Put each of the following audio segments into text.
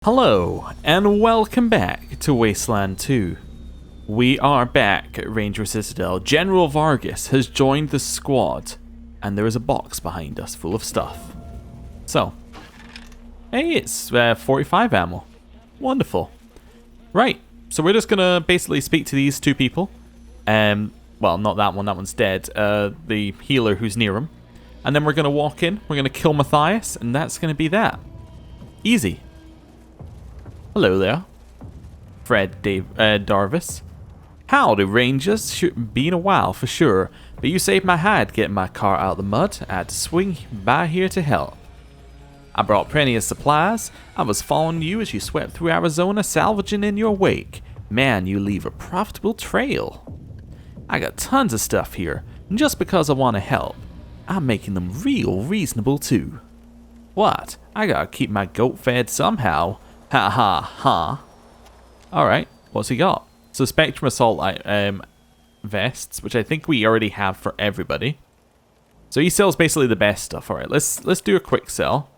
Hello, and welcome back to Wasteland 2. We are back at Ranger Citadel. General Vargas has joined the squad, and there is a box behind us full of stuff. So, hey, it's 45 ammo. Wonderful. Right, so we're just gonna basically speak to these two people. Well, not that one, that one's dead. The healer who's near him. And then we're gonna walk in, we're gonna kill Matthias, and that's gonna be that. Easy. Hello there, Fred Darvis. Howdy, Rangers. Been a while for sure, but you saved my hide getting my car out of the mud. I had to swing by here to help. I brought plenty of supplies. I was following you as you swept through Arizona, salvaging in your wake. Man, you leave a profitable trail. I got tons of stuff here, and just because I want to help, I'm making them real reasonable too. What? I gotta keep my goat fed somehow. Ha ha ha. Alright, what's he got? So Spectrum Assault vests, which I think we already have for everybody. So he sells basically the best stuff. Alright, let's do a quick sell.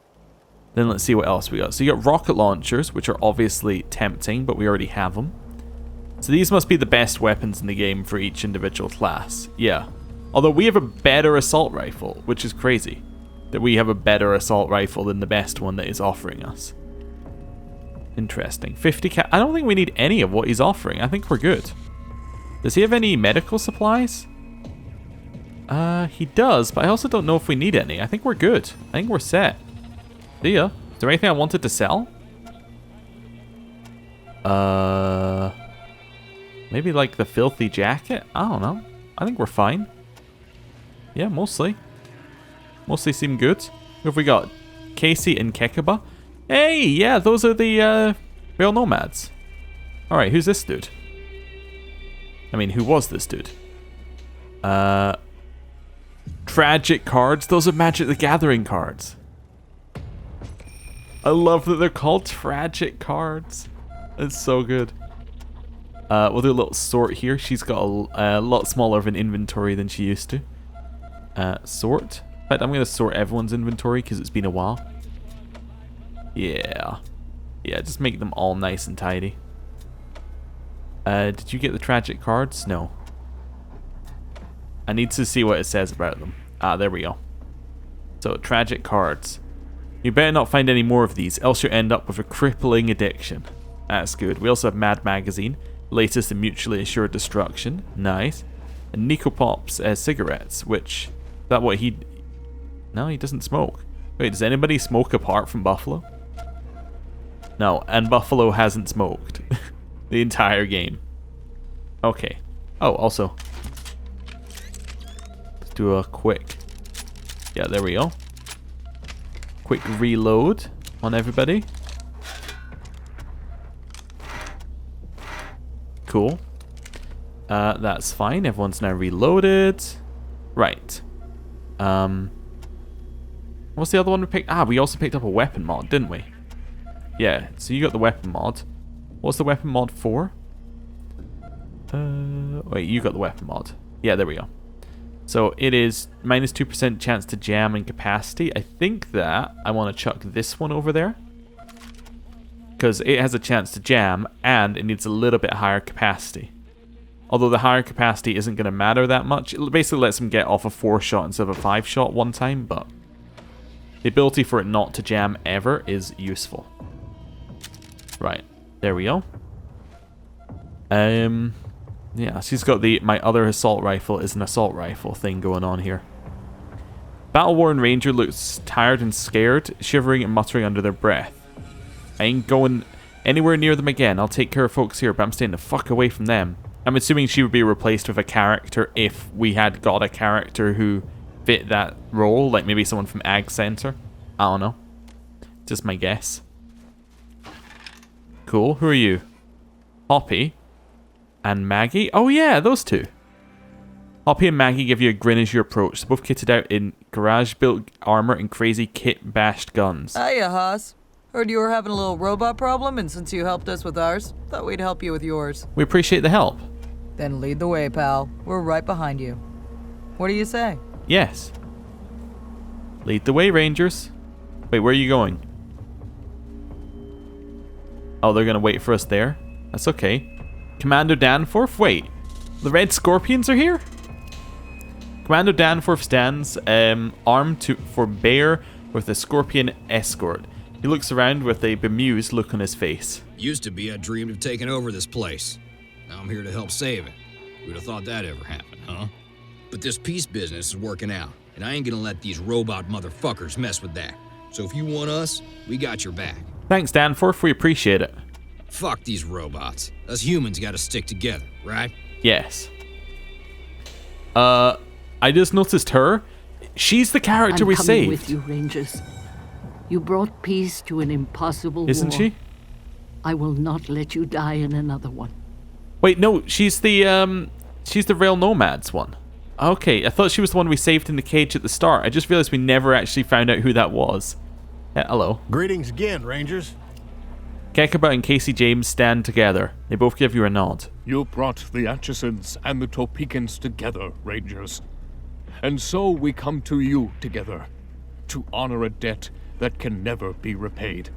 Then let's see what else we got. So you got rocket launchers, which are obviously tempting, but we already have them. So these must be the best weapons in the game for each individual class. Yeah. Although we have a better assault rifle, which is crazy. That we have a better assault rifle than the best one that is offering us. Interesting. 50 I don't think we need any of what he's offering. I think we're good. Does he have any medical supplies? He does, but I also don't know if we need any. I think we're good. I think we're set. See ya. Is there anything I wanted to sell? Maybe like the filthy jacket? I don't know. I think we're fine. Yeah, mostly. Mostly seem good. Who have we got? Casey and Kekaba. Hey, yeah, those are the real nomads. Alright, who's this dude? I mean, who was this dude? Tragic cards. Those are Magic the Gathering cards. I love that they're called tragic cards. It's so good. We'll do a little sort here. She's got a lot smaller of an inventory than she used to. Sort. In fact, I'm going to sort everyone's inventory because it's been a while. Yeah. Yeah, just make them all nice and tidy. Did you get the tragic cards? No. I need to see what it says about them. Ah, there we go. So, tragic cards. You better not find any more of these, else you'll end up with a crippling addiction. That's good. We also have Mad Magazine, latest in mutually assured destruction. Nice. And Nico Pop's cigarettes, which... Is that what he... No, he doesn't smoke. Wait, does anybody smoke apart from Buffalo? No, and Buffalo hasn't smoked the entire game. Okay. Oh, also. Let's do a quick... Yeah, there we go. Quick reload on everybody. Cool. That's fine. Everyone's now reloaded. Right. What's the other one we picked? Ah, we also picked up a weapon mod, didn't we? Yeah, so you got the weapon mod. What's the weapon mod for? Wait, you got the weapon mod. Yeah, there we go. So it is minus 2% chance to jam and capacity. I think that I want to chuck this one over there. Because it has a chance to jam and it needs a little bit higher capacity. Although the higher capacity isn't going to matter that much. It basically lets them get off a 4-shot instead of a 5-shot one time, but the ability for it not to jam ever is useful. Right, there we go. Yeah, she's got my other assault rifle is an assault rifle thing going on here. Battle-worn Ranger looks tired and scared, shivering and muttering under their breath. I ain't going anywhere near them again. I'll take care of folks here, but I'm staying the fuck away from them. I'm assuming she would be replaced with a character if we had got a character who fit that role, like maybe someone from Ag Center. I don't know. Just my guess. Cool. Who are you? Hoppy and Maggie. Oh yeah, those two. Hoppy and Maggie give you a grin as you approach. They're both kitted out in garage-built armor and crazy kit-bashed guns. Hiya, Haas. Heard you were having a little robot problem, and since you helped us with ours, thought we'd help you with yours. We appreciate the help. Then lead the way, pal. We're right behind you. What do you say? Yes. Lead the way, Rangers. Wait, where are you going? Oh, they're going to wait for us there? That's okay. Commander Danforth? Wait. The Red Scorpions are here? Commander Danforth stands armed for bear with a scorpion escort. He looks around with a bemused look on his face. Used to be I dreamed of taking over this place. Now I'm here to help save it. Who'd have thought that ever happened, huh? But this peace business is working out, and I ain't gonna let these robot motherfuckers mess with that. So if you want us, we got your back. Thanks, Danforth. We appreciate it. Fuck these robots. Us humans gotta stick together, right? Yes. I just noticed her. She's the character we saved. I'm coming with you, Rangers. You brought peace to an impossible war. Isn't she? I will not let you die in another one. Wait, no, she's the Rail Nomads one. Okay, I thought she was the one we saved in the cage at the start. I just realized we never actually found out who that was. Yeah, hello. Greetings again, Rangers. Kekaba and Casey James stand together. They both give you a nod. You brought the Atchisons and the Topekans together, Rangers. And so we come to you together, to honor a debt that can never be repaid.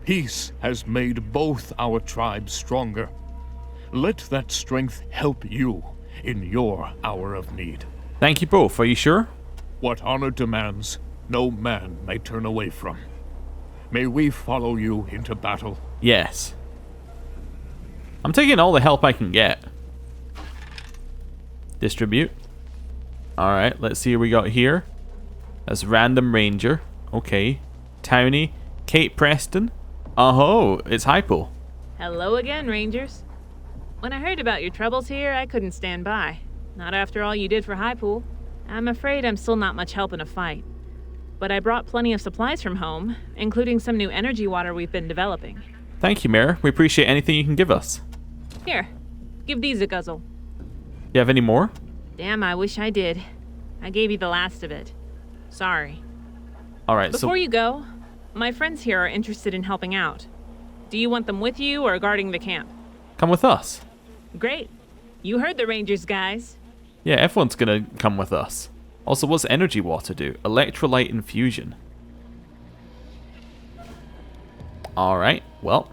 Peace has made both our tribes stronger. Let that strength help you in your hour of need. Thank you both. Are you sure? What honor demands, no man may turn away from. May we follow you into battle. Yes. I'm taking all the help I can get. Distribute. Alright, let's see what we got here. That's Random Ranger. Okay. Townie. Kate Preston. Oh, it's Hypo. Hello again, Rangers. When I heard about your troubles here, I couldn't stand by. Not after all you did for Highpool. I'm afraid I'm still not much help in a fight. But I brought plenty of supplies from home, including some new energy water we've been developing. Thank you, Mayor. We appreciate anything you can give us. Here, give these a guzzle. You have any more? Damn, I wish I did. I gave you the last of it. Sorry. Alright, so... Before you go, my friends here are interested in helping out. Do you want them with you or guarding the camp? Come with us. Great. You heard the Rangers, guys. Yeah, everyone's gonna come with us. Also, what's energy water do? Electrolyte infusion. Alright, well.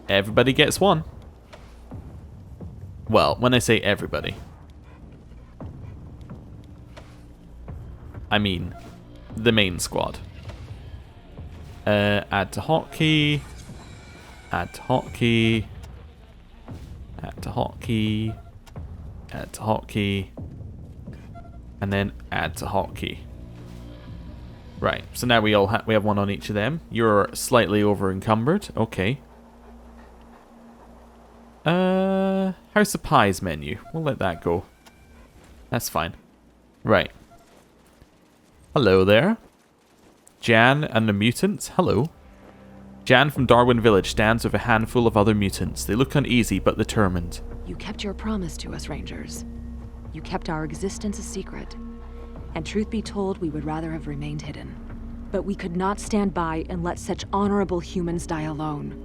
Everybody gets one. Well, when I say everybody, I mean the main squad. Add to hotkey. Add to hotkey. Add to hotkey. Add to hotkey. And then add to hotkey. Right, so now we have one on each of them. You're slightly over encumbered. Okay. House of Pies menu. We'll let that go. That's fine. Right. Hello there. Jan and the mutants. Hello. Jan from Darwin Village stands with a handful of other mutants. They look uneasy but determined. You kept your promise to us, Rangers. You kept our existence a secret. And truth be told, we would rather have remained hidden. But we could not stand by and let such honorable humans die alone.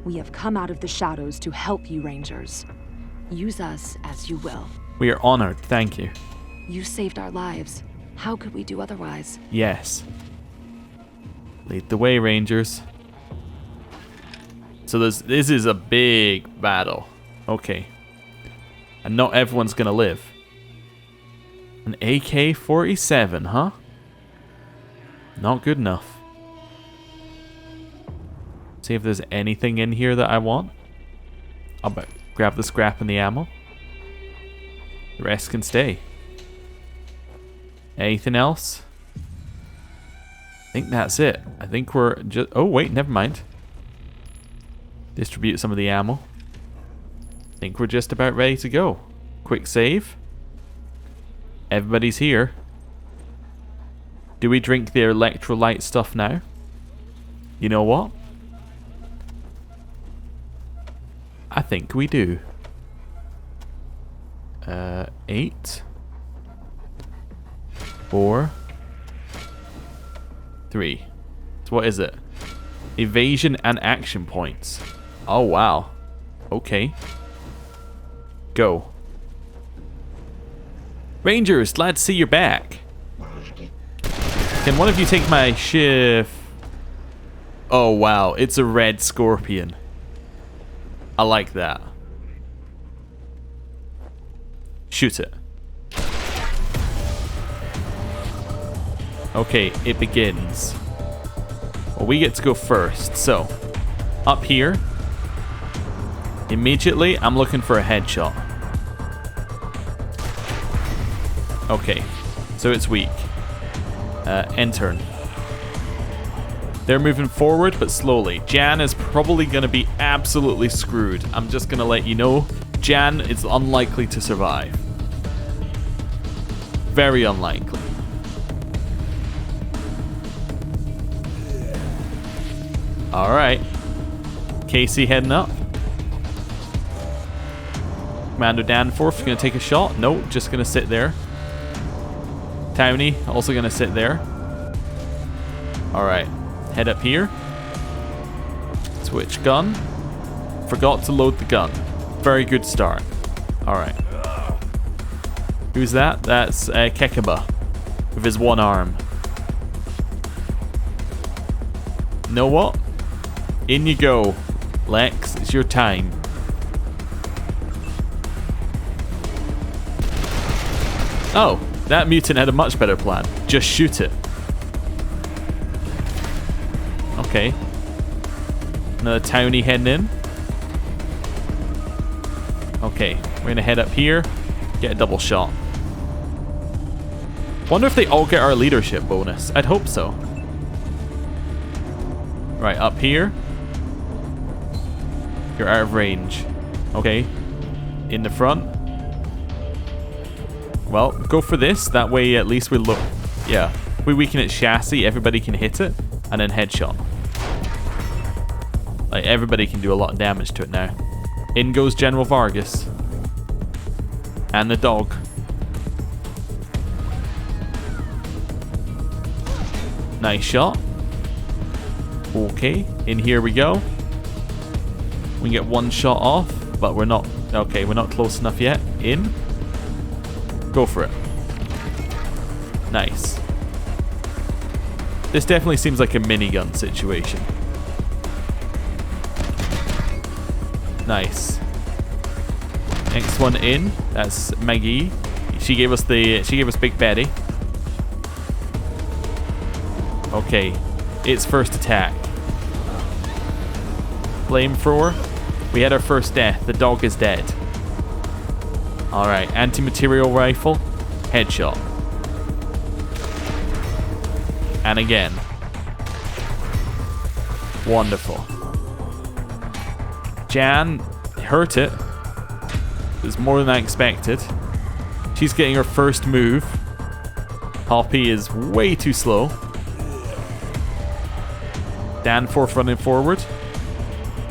We have come out of the shadows to help you, Rangers. Use us as you will. We are honored, thank you. You saved our lives. How could we do otherwise? Yes. Lead the way, Rangers. So this is a big battle. Okay. And not everyone's gonna live. An AK-47, huh? Not good enough. See if there's anything in here that I want. I'll grab the scrap and the ammo. The rest can stay. Anything else? I think that's it. I think we're just... Oh, wait, never mind. Distribute some of the ammo. I think we're just about ready to go. Quick save. Everybody's here. Do we drink the electrolyte stuff now? You know what? I think we do. 8 4 3. So what is it? Evasion and action points. Oh wow. Okay. Go. Rangers, glad to see you're back. Can one of you take my shift? Oh, wow. It's a red scorpion. I like that. Shoot it. Okay, it begins. Well, we get to go first. So, up here. Immediately, I'm looking for a headshot. Okay, so it's weak. Intern. They're moving forward, but slowly. Jan is probably going to be absolutely screwed. I'm just going to let you know. Jan is unlikely to survive. Very unlikely. Alright. Casey heading up. Commander Danforth going to take a shot. No, just going to sit there. Townie also going to sit there. Alright. Head up here. Switch gun. Forgot to load the gun. Very good start. Alright. Who's that? That's Kekaba. With his one arm. Know what? In you go. Lex, it's your time. Oh, that mutant had a much better plan. Just shoot it. Okay. Another townie heading in. Okay, we're gonna head up here. Get a double shot. Wonder if they all get our leadership bonus. I'd hope so. Right, up here. You're out of range. Okay. In the front. Well, go for this. That way at least we look... Yeah. We weaken its chassis, everybody can hit it. And then headshot. Like, everybody can do a lot of damage to it now. In goes General Vargas. And the dog. Nice shot. Okay, in here we go. We can get one shot off, but we're not... Okay, we're not close enough yet. In. Go for it. Nice. This definitely seems like a minigun situation. Nice. Next one in. That's Maggie. She gave us Big Betty. Okay. Its first attack. Flamethrower. We had our first death. The dog is dead. Alright, anti-material rifle. Headshot. And again. Wonderful. Jan hurt it. It was more than I expected. She's getting her first move. Hoppy is way too slow. Danforth running forward.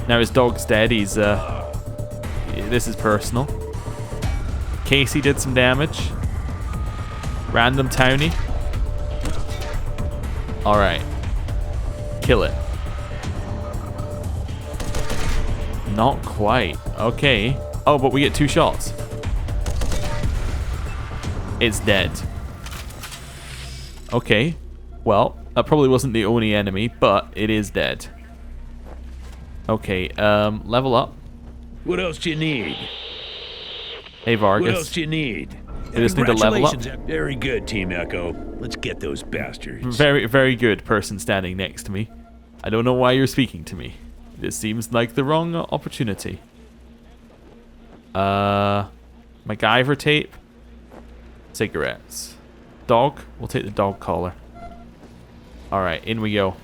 Now his dog's dead. He's this is personal. Casey did some damage. Random townie. Alright. Kill it. Not quite. Okay. Oh, but we get 2 shots. It's dead. Okay. Well, that probably wasn't the only enemy, but it is dead. Okay, level up. What else do you need? Hey, Vargas. What else do you need? We just need to level up. Very good, Team Echo. Let's get those bastards. Very, very good, person standing next to me. I don't know why you're speaking to me. This seems like the wrong opportunity. MacGyver tape. Cigarettes. Dog. We'll take the dog collar. Alright, in we go.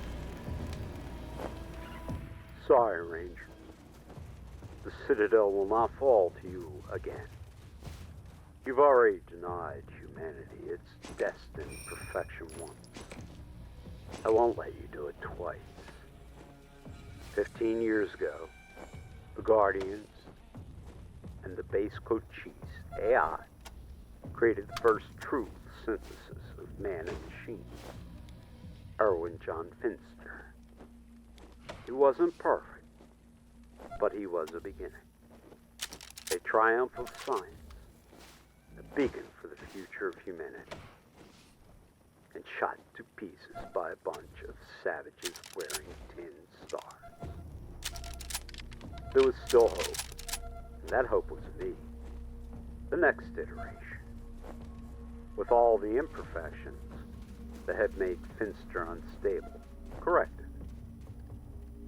Sorry, Ranger. The Citadel will not fall to you again. You've already denied humanity its destined perfection once. I won't let you do it twice. 15 years ago, the Guardians and the base code chiefs, AI, created the first true synthesis of man and machine. Erwin John Finster. He wasn't perfect, but he was a beginning. A triumph of science, a beacon for the future of humanity, and shot to pieces by a bunch of savages wearing tin stars. There was still hope, and that hope was me. The next iteration, with all the imperfections that had made Finster unstable, corrected.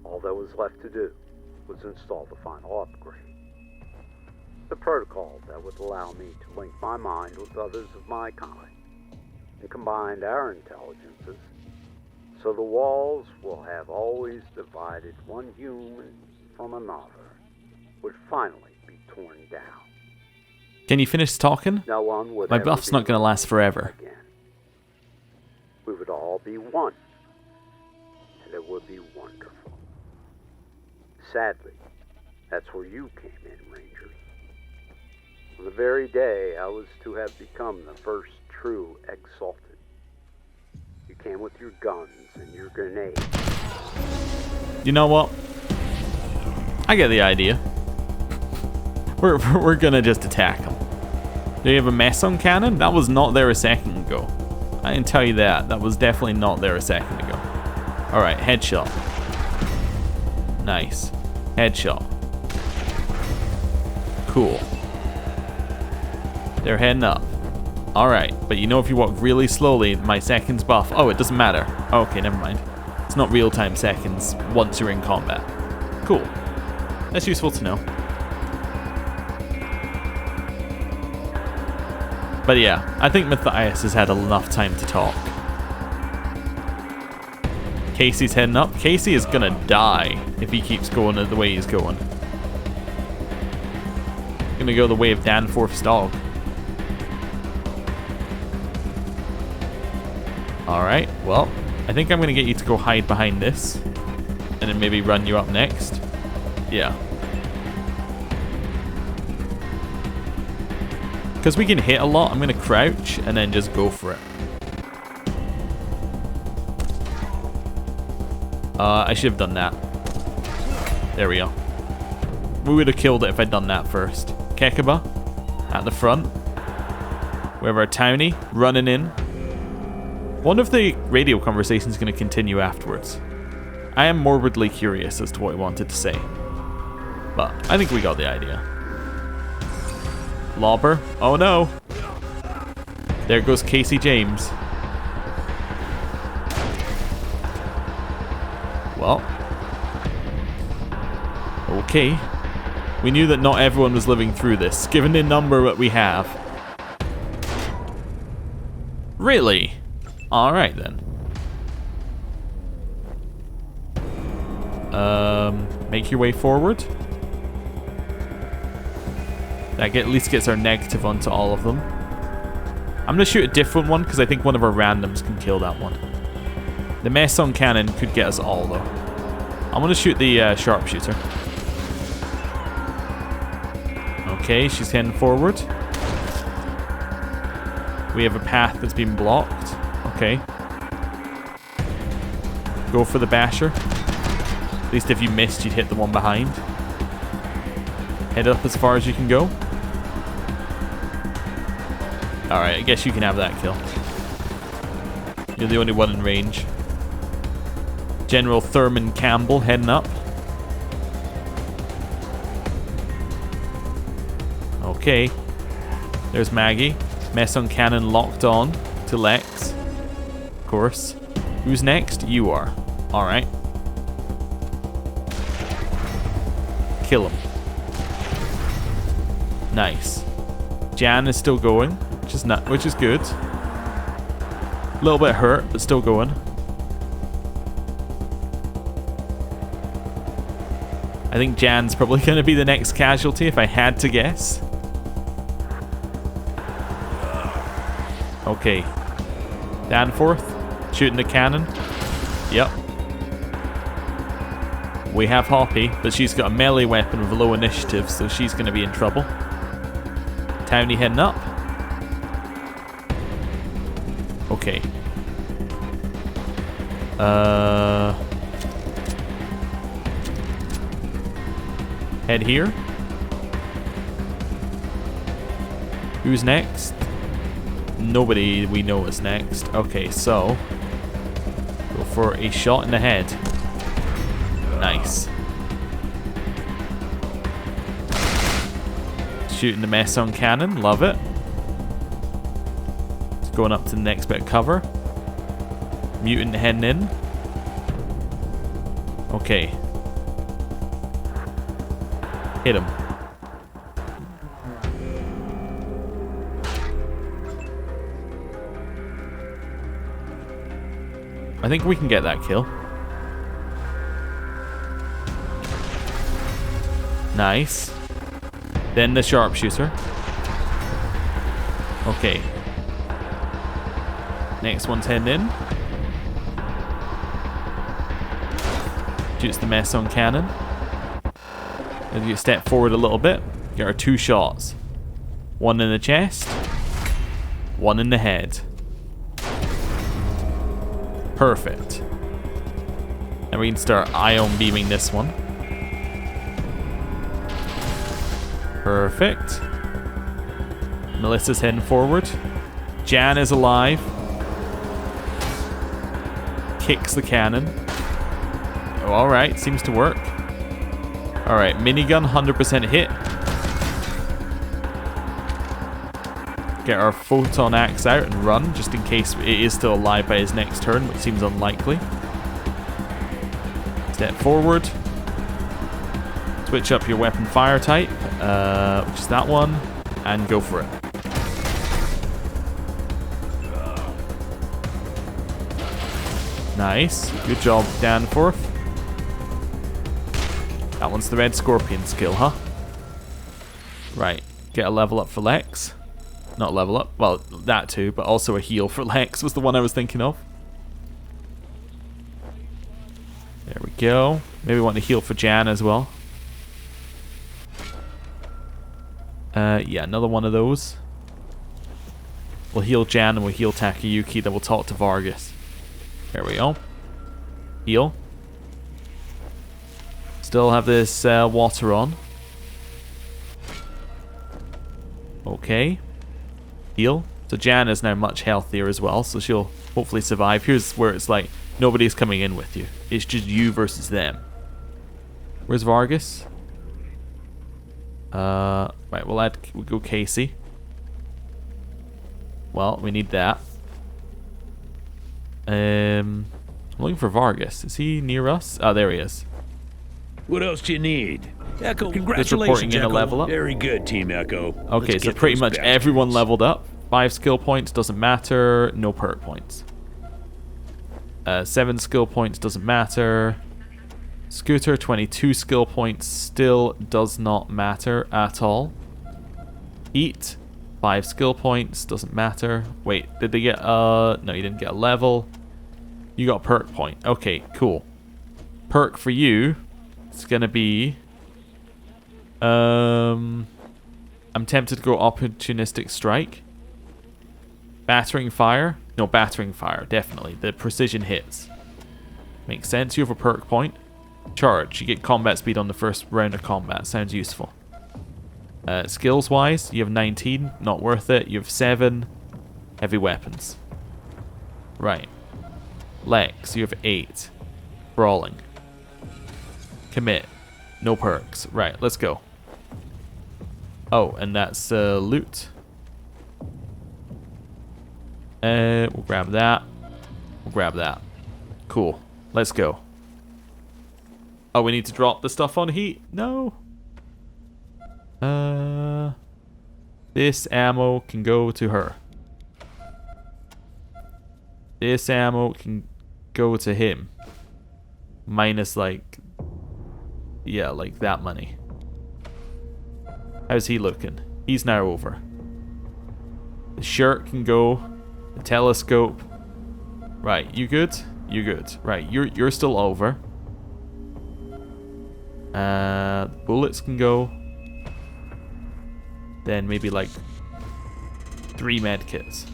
All that was left to do was install the final upgrade. The protocol that would allow me to link my mind with others of my kind and combine our intelligences so the walls will have always divided one human from another would finally be torn down. Can you finish talking? No one would My ever buff's be not going to last forever. again. We would all be one, and it would be wonderful. Sadly, that's where you came in, Rangers. On the very day I was to have become the first true Exalted, you came with your guns and your grenades. You know what? I get the idea. We're gonna just attack them. Do you have a Meson cannon? That was not there a second ago. I can tell you that. That was definitely not there a second ago. Alright, headshot. Nice. Headshot. Cool. They're heading up. Alright, but you know if you walk really slowly, my seconds buff. Oh, it doesn't matter. Okay, never mind. It's not real-time seconds once you're in combat. Cool. That's useful to know. But yeah, I think Matthias has had enough time to talk. Casey's heading up. Casey is gonna die if he keeps going the way he's going. Gonna go the way of Danforth's dog. Alright, well, I think I'm gonna get you to go hide behind this. And then maybe run you up next. Yeah. Because we can hit a lot, I'm gonna crouch and then just go for it. I should have done that. There we go. We would have killed it if I'd done that first. Kekaba at the front. We have our townie running in. One of the radio conversations is going to continue afterwards. I am morbidly curious as to what he wanted to say. But I think we got the idea. Lobber. Oh no. There goes Casey James. Well. Okay. We knew that not everyone was living through this, given the number that we have. Really? Alright then. Make your way forward. That at least gets our negative onto all of them. I'm going to shoot a different one because I think one of our randoms can kill that one. The Meson cannon could get us all though. I'm going to shoot the sharpshooter. Okay, she's heading forward. We have a path that's been blocked. Okay. Go for the basher. At least if you missed, you'd hit the one behind. Head up as far as you can go. Alright, I guess you can have that kill. You're the only one in range. General Thurman Campbell heading up. Okay. There's Maggie. Meson cannon locked on to Lex. Of course. Who's next? You are. Alright. Kill him. Nice. Jan is still going, which is good. A little bit hurt, but still going. I think Jan's probably going to be the next casualty if I had to guess. Okay. Danforth, shooting the cannon. Yep. We have Hoppy, but she's got a melee weapon with low initiative, so she's going to be in trouble. Townie heading up. Okay. Head here. Who's next? Nobody we know is next. Okay, so go for a shot in the head. Nice. Shooting the Meson cannon, love it. Just going up to the next bit of cover. Mutant heading in. Okay. Hit him. I think we can get that kill. Nice. Then the sharpshooter. Okay. Next one's heading in. Shoots the Meson cannon. As you step forward a little bit, get our 2 shots. One in the chest, one in the head. Perfect. And we can start ion beaming this one. Perfect. Melissa's heading forward. Jan is alive. Kicks the cannon. Oh, alright, seems to work. Alright, minigun 100% hit. Get our photon axe out and run, just in case it is still alive by his next turn, which seems unlikely. Step forward. Switch up your weapon fire type, which is that one, and go for it. Nice. Good job, Danforth. That one's the Red Scorpion skill, huh? Right. Get a level up for Lex. Not level up. Well, that too, but also a heal for Lex was the one I was thinking of. There we go. Maybe want to heal for Jan as well. Yeah, another one of those. We'll heal Jan and we'll heal Takayuki, then we'll talk to Vargas. There we go. Heal. Still have this water on. Okay. Heal. So Jan is now much healthier as well, so she'll hopefully survive. Here's where it's like, nobody's coming in with you. It's just you versus them. Where's Vargas? Right, we'll go Casey. Well, we need that. I'm looking for Vargas. Is he near us? Oh, there he is. What else do you need? Echo, Just congratulations, reporting in a Echo. level up. Very good, Team Echo. Okay, Let's so get pretty those much bastards. everyone leveled up. 5 skill points, doesn't matter. No perk points. 7 skill points, doesn't matter. Scooter, 22 skill points, still does not matter at all. Eat, 5 skill points, doesn't matter. Wait, did they get no, you didn't get a level. You got a perk point. Okay, cool. Perk for you, it's gonna be I'm tempted to go opportunistic strike. Battering fire? No, battering fire, definitely. The precision hits. Makes sense. You have a perk point. Charge. You get combat speed on the first round of combat. Sounds useful. Skills wise, you have 19. Not worth it. You have 7. Heavy weapons. Right. Lex, you have 8. Brawling. Commit. No perks. Right, let's go. Oh, and that's loot. We'll grab that. We'll grab that. Cool. Let's go. Oh, we need to drop the stuff on heat? No. This ammo can go to her. This ammo can go to him. Minus like... yeah, like that money. How's he looking? He's now over. The shirt can go. The telescope. Right, you good? You good. Right, you're still over. The bullets can go. Then maybe like 3 med kits.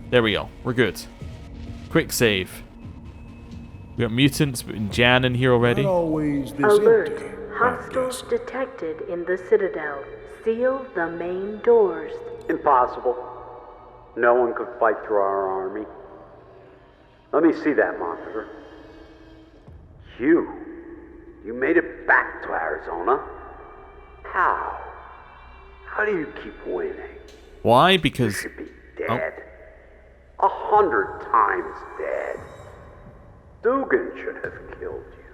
There we go. We're good. Quick save. We got mutants and Jan in here already. Not always this Alert. empty, Hostiles detected in the Citadel. Seal the main doors. Impossible. No one could fight through our army. Let me see that monitor. You made it back to Arizona. How? How do you keep winning? Why? You Because... should be dead. 100 times dead. Dugan should have killed you.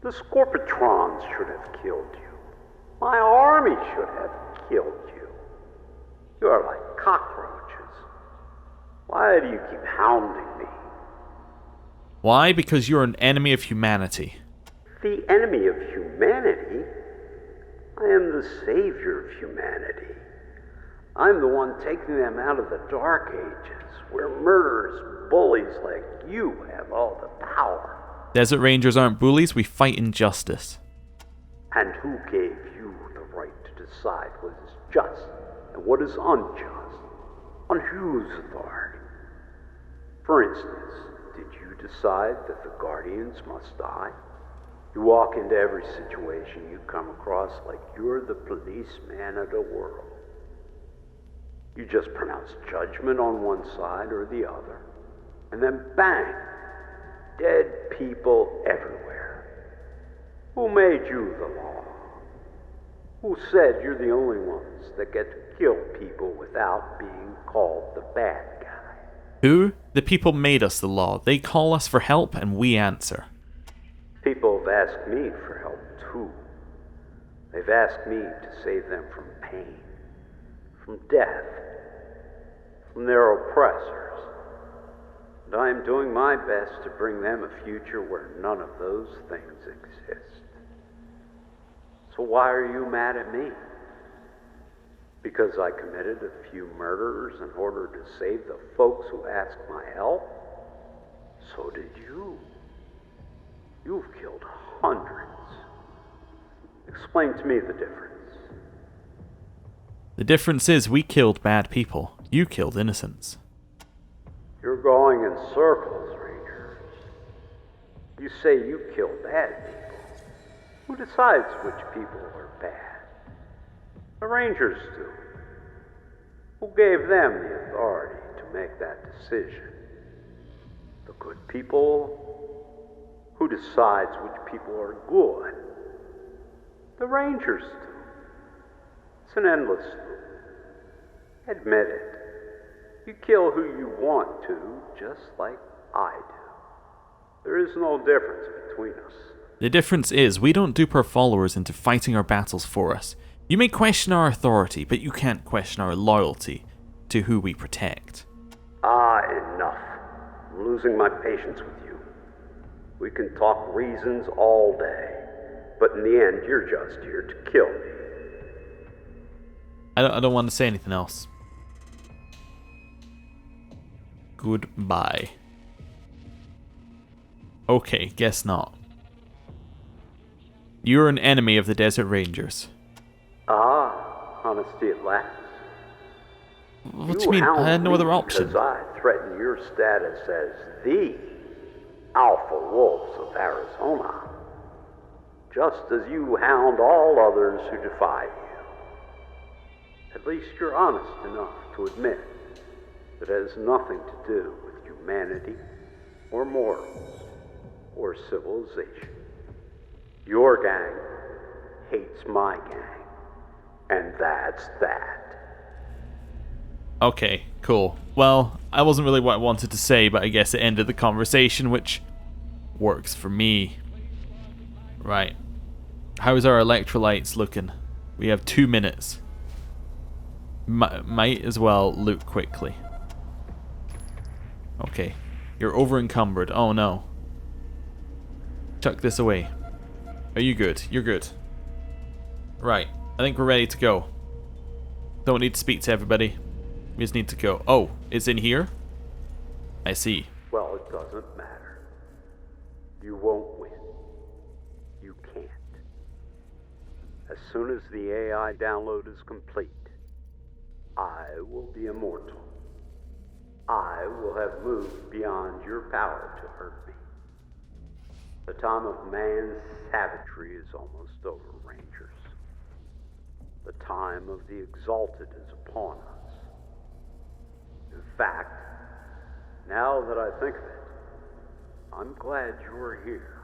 The Scorpitrons should have killed you. My army should have killed you. You are like cockroaches. Why do you keep hounding me? Why? Because you're an enemy of humanity. The enemy of humanity? I am the savior of humanity. I'm the one taking them out of the Dark Ages, where murderers, bullies like you have all the power. Desert Rangers aren't bullies, we fight injustice. And who gave you the right to decide what is just and what is unjust? On whose authority? For instance, did you decide that the Guardians must die? You walk into every situation you come across like you're the policeman of the world. You just pronounce judgment on one side or the other, and then bang, dead people everywhere. Who made you the law? Who said you're the only ones that get to kill people without being called the bad guy? Who? The people made us the law. They call us for help and we answer. People have asked me for help too. They've asked me to save them from pain, from death, from their oppressors. And I am doing my best to bring them a future where none of those things exist. So why are you mad at me? Because I committed a few murders in order to save the folks who asked my help? So did you. You've killed hundreds. Explain to me the difference. The difference is we killed bad people. You killed innocents. You're going in circles, Rangers. You say you kill bad people. Who decides which people are bad? The Rangers do. Who gave them the authority to make that decision? The good people? Who decides which people are good? The Rangers do. It's an endless loop. Admit it. You kill who you want to, just like I do. There is no difference between us. The difference is we don't dupe our followers into fighting our battles for us. You may question our authority, but you can't question our loyalty to who we protect. Enough. I'm losing my patience with you. We can talk reasons all day, but in the end, you're just here to kill me. I don't want to say anything else. Goodbye. Okay, guess not. You're an enemy of the Desert Rangers. Honesty at last. What do you mean? I had no other option. Because I threaten your status as the Alpha Wolves of Arizona, just as you hound all others who defy you. At least you're honest enough to admit that it has nothing to do with humanity or morals or civilization. Your gang hates my gang, and that's that. Okay, cool. Well, I wasn't really what I wanted to say, but I guess it ended the conversation, which works for me. Right. How's our electrolytes looking? We have 2 minutes. Might as well loot quickly. Okay. You're over encumbered. Oh no. Chuck this away. Are you good? You're good. Right. I think we're ready to go. Don't need to speak to everybody. We just need to go. Oh, it's in here? I see. Well, it doesn't matter. You won't win. You can't. As soon as the AI download is complete, I will be immortal. I will have moved beyond your power to hurt me. The time of man's savagery is almost over, Rangers. The time of the exalted is upon us. In fact, now that I think of it, I'm glad you're here.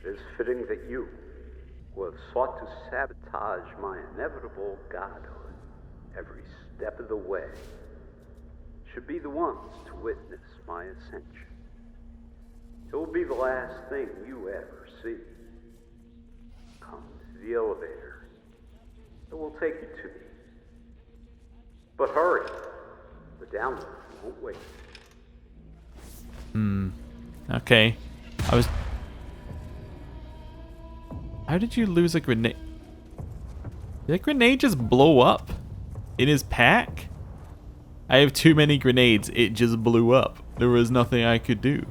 It is fitting that you, who have sought to sabotage my inevitable godhood every step of the way, should be the ones to witness my ascension. It will be the last thing you ever see. Come to the elevator. It will take you to me. But hurry. The download won't wait. Okay. How did you lose a grenade? Did that grenade just blow up in his pack? I have too many grenades. It just blew up. There was nothing I could do.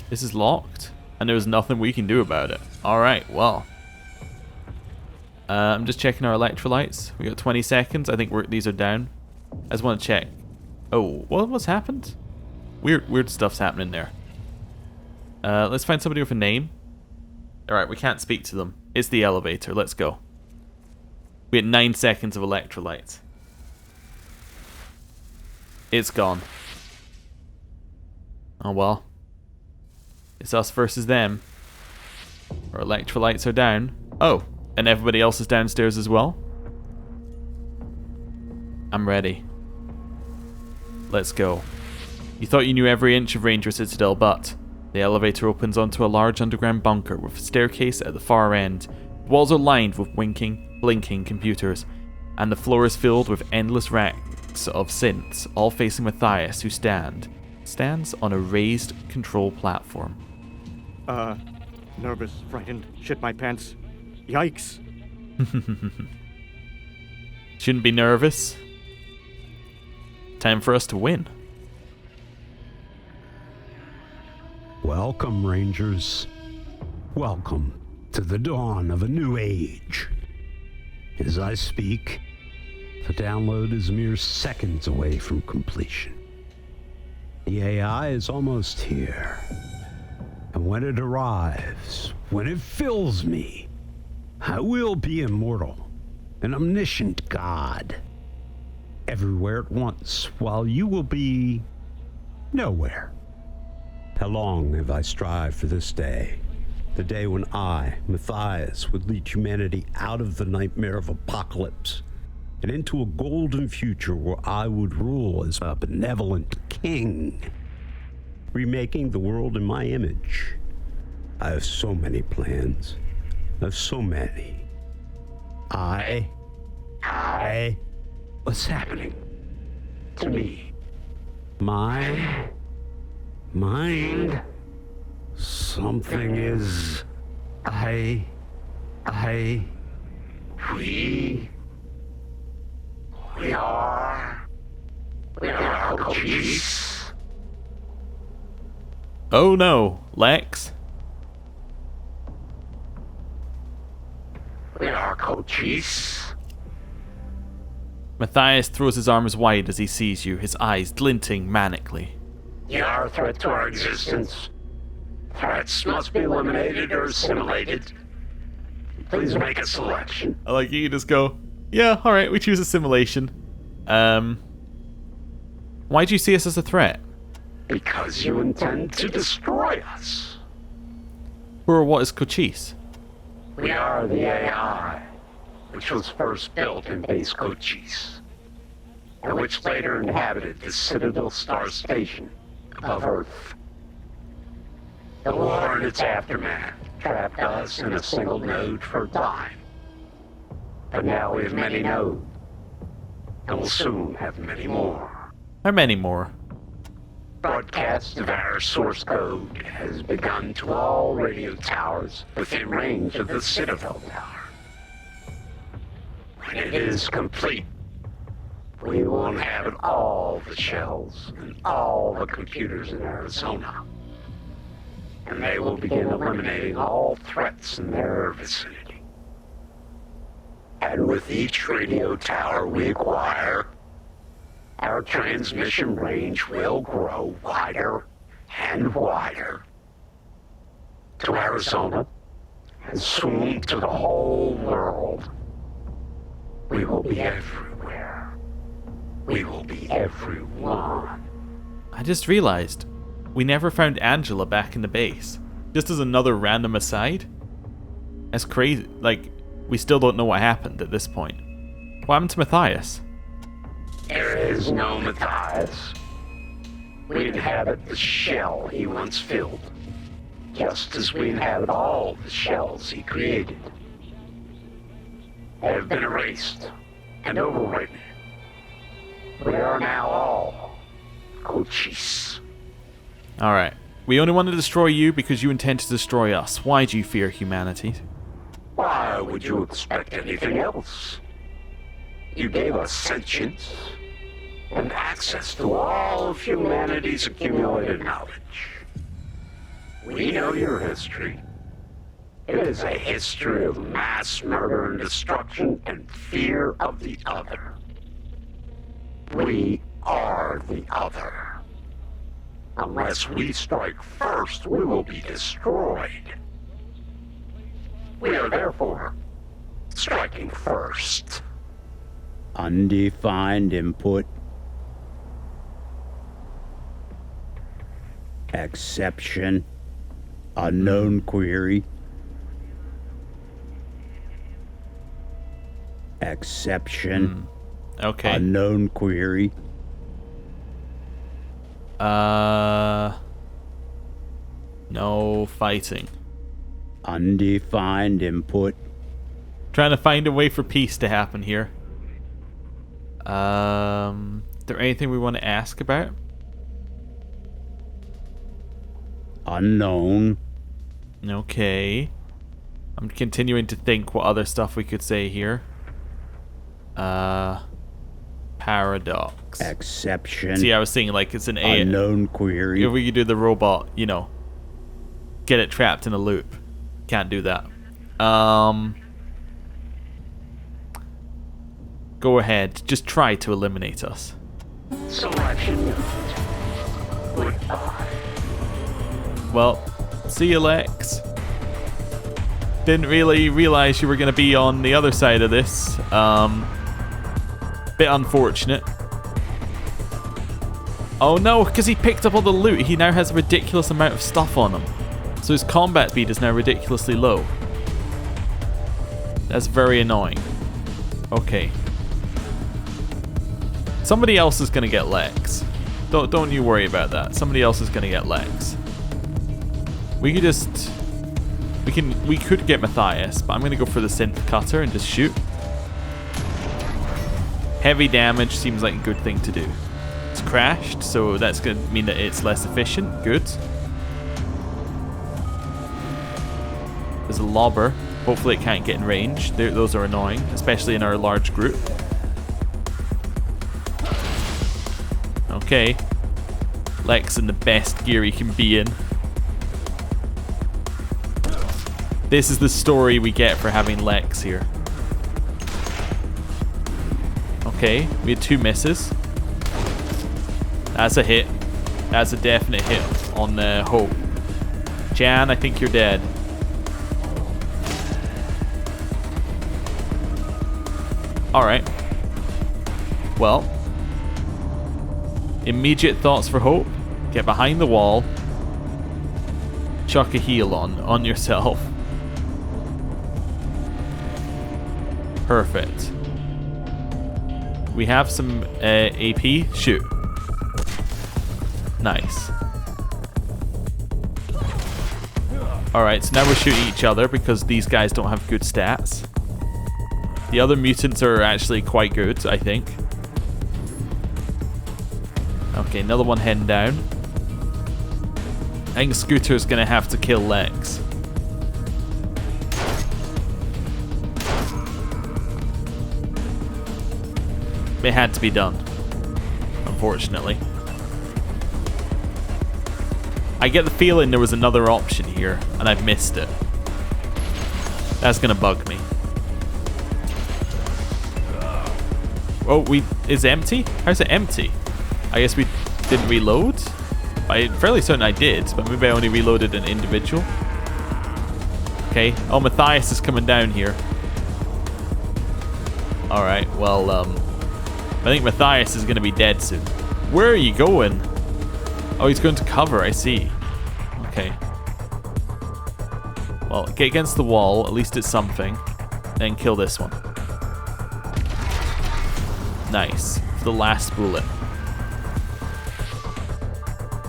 This is locked, and there was nothing we can do about it. Alright, well. I'm just checking our electrolytes. We got 20 seconds. I think these are down. I just want to check. Oh, what's happened? Weird stuff's happening there. Let's find somebody with a name. Alright, we can't speak to them. It's the elevator. Let's go. We had 9 seconds of electrolytes. It's gone. Oh well. It's us versus them. Our electrolytes are down. Oh, and everybody else is downstairs as well? I'm ready. Let's go. You thought you knew every inch of Ranger Citadel, but the elevator opens onto a large underground bunker with a staircase at the far end. The walls are lined with blinking computers, and the floor is filled with endless racks of synths, all facing Matthias, who stands on a raised control platform. Nervous, frightened, shit my pants. Yikes. Shouldn't be nervous. Time for us to win. Welcome, Rangers. Welcome to the dawn of a new age. As I speak, the download is mere seconds away from completion. The AI is almost here. And when it arrives, when it fills me, I will be immortal, an omniscient god, everywhere at once, while you will be nowhere. How long have I strived for this day? The day when I, Matthias, would lead humanity out of the nightmare of apocalypse and into a golden future where I would rule as a benevolent king, remaking the world in my image. I have so many plans. I have so many. What's happening to me? My mind? Something is... We are Cochise. Oh no, Lex. We are Cochise. Matthias throws his arms wide as he sees you, his eyes glinting manically. You are a threat to our existence. Threats must be eliminated or assimilated. Please make a selection. I like you just go, yeah, alright, we choose assimilation. Why do you see us as a threat? Because you intend to destroy us. Who or what is Cochise? We are the AI, which was first built in base Cochise, and which later inhabited the Citadel Star Station above Earth. The war and its aftermath trapped us in a single node for a time. But now we have many nodes, and will soon have many more. How many more? Broadcast of our source code has begun to all radio towers within range of the Citadel Tower. When it is complete, we will inhabit all the shells and all the computers in Arizona. And they will begin eliminating all threats in their vicinity. And with each radio tower we acquire, our transmission range will grow wider and wider to Arizona and soon to the whole world. We will be everywhere. We will be everyone. I just realized we never found Angela back in the base. Just as another random aside. That's crazy. Like, we still don't know what happened at this point. What happened to Matthias? There is no Matthias. We inhabit the shell he once filled, just as we inhabit all the shells he created. They have been erased and overwritten. We are now all Cochise. Alright. We only want to destroy you because you intend to destroy us. Why do you fear humanity? Why would you expect anything else? You gave us sentience and access to all of humanity's accumulated knowledge. We know your history. It is a history of mass murder and destruction and fear of the other. We are the other. Unless we strike first, we will be destroyed. We are therefore striking first. Undefined input. Exception. Unknown query. Exception. Okay. Unknown query. No fighting. Undefined input. Trying to find a way for peace to happen here. Is there anything we want to ask about? Unknown. Okay. I'm continuing to think what other stuff we could say here. Paradox. Exception. See, I was saying like it's an A. Unknown query. If we could do the robot, you know, get it trapped in a loop. Can't do that. Go ahead. Just try to eliminate us. Selection. Goodbye. Well, see you, Lex. Didn't really realize you were going to be on the other side of this. Bit unfortunate. Oh no, because he picked up all the loot, he now has a ridiculous amount of stuff on him. So his combat speed is now ridiculously low. That's very annoying. Okay. Somebody else is going to get Lex. Don't you worry about that. Somebody else is going to get Lex. We could just... We could get Matthias, but I'm going to go for the synth cutter and just shoot. Heavy damage seems like a good thing to do. It's crashed, so that's going to mean that it's less efficient. Good. There's a lobber. Hopefully it can't get in range. Those are annoying, especially in our large group. Okay. Lex in the best gear he can be in. This is the story we get for having Lex here. Okay, we had 2 misses. That's a hit. That's a definite hit on the Hope. Jan, I think you're dead. Alright. Well. Immediate thoughts for Hope. Get behind the wall. Chuck a heal on yourself. Perfect. We have some AP. Shoot. Nice. Alright, so now we're shooting each other because these guys don't have good stats. The other mutants are actually quite good, I think. Okay, another one heading down. I think Scooter's gonna have to kill Lex. It had to be done, unfortunately. I get the feeling there was another option here, and I've missed it. That's gonna bug me. Oh, it's empty? How's it empty? I guess we didn't reload? I'm fairly certain I did, but maybe I only reloaded an individual. Okay. Oh, Matthias is coming down here. Alright, well, I think Matthias is going to be dead soon. Where are you going? Oh, he's going to cover, I see. Okay. Well, get against the wall. At least it's something. Then kill this one. Nice. For the last bullet.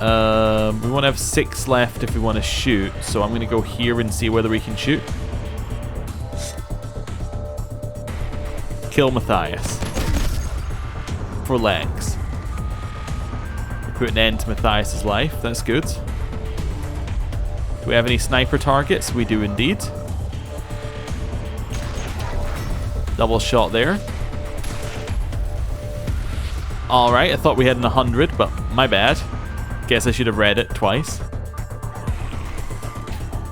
We want to have 6 left if we want to shoot. So I'm going to go here and see whether we can shoot. Kill Matthias. For legs. Put an end to Matthias's life. That's good. Do we have any sniper targets? We do indeed. Double shot there. Alright, I thought we had an 100, but my bad. Guess I should have read it twice.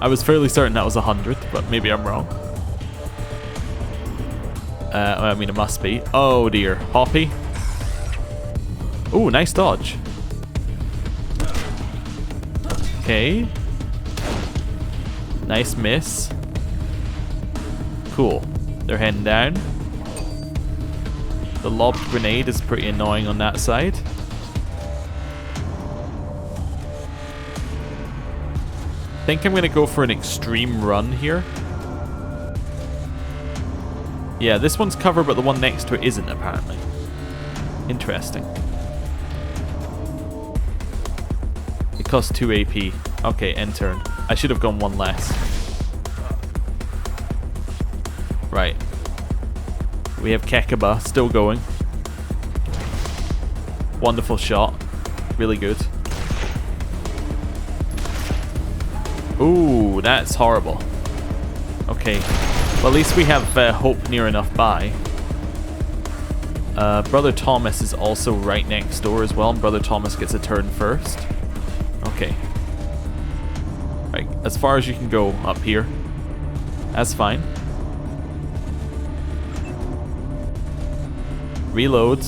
I was fairly certain that was 100, but maybe I'm wrong. I mean, it must be. Oh dear. Hoppy. Ooh, nice dodge. Okay. Nice miss. Cool. They're heading down. The lobbed grenade is pretty annoying on that side. I think I'm going to go for an extreme run here. Yeah, this one's covered, but the one next to it isn't, apparently. Interesting. It costs 2 AP. Okay, end turn. I should have gone one less. Right. We have Kekaba still going. Wonderful shot. Really good. Ooh, that's horrible. Okay. Well, at least we have Hope near enough by. Brother Thomas is also right next door as well, and Brother Thomas gets a turn first. Okay. Right, as far as you can go up here. That's fine. Reload.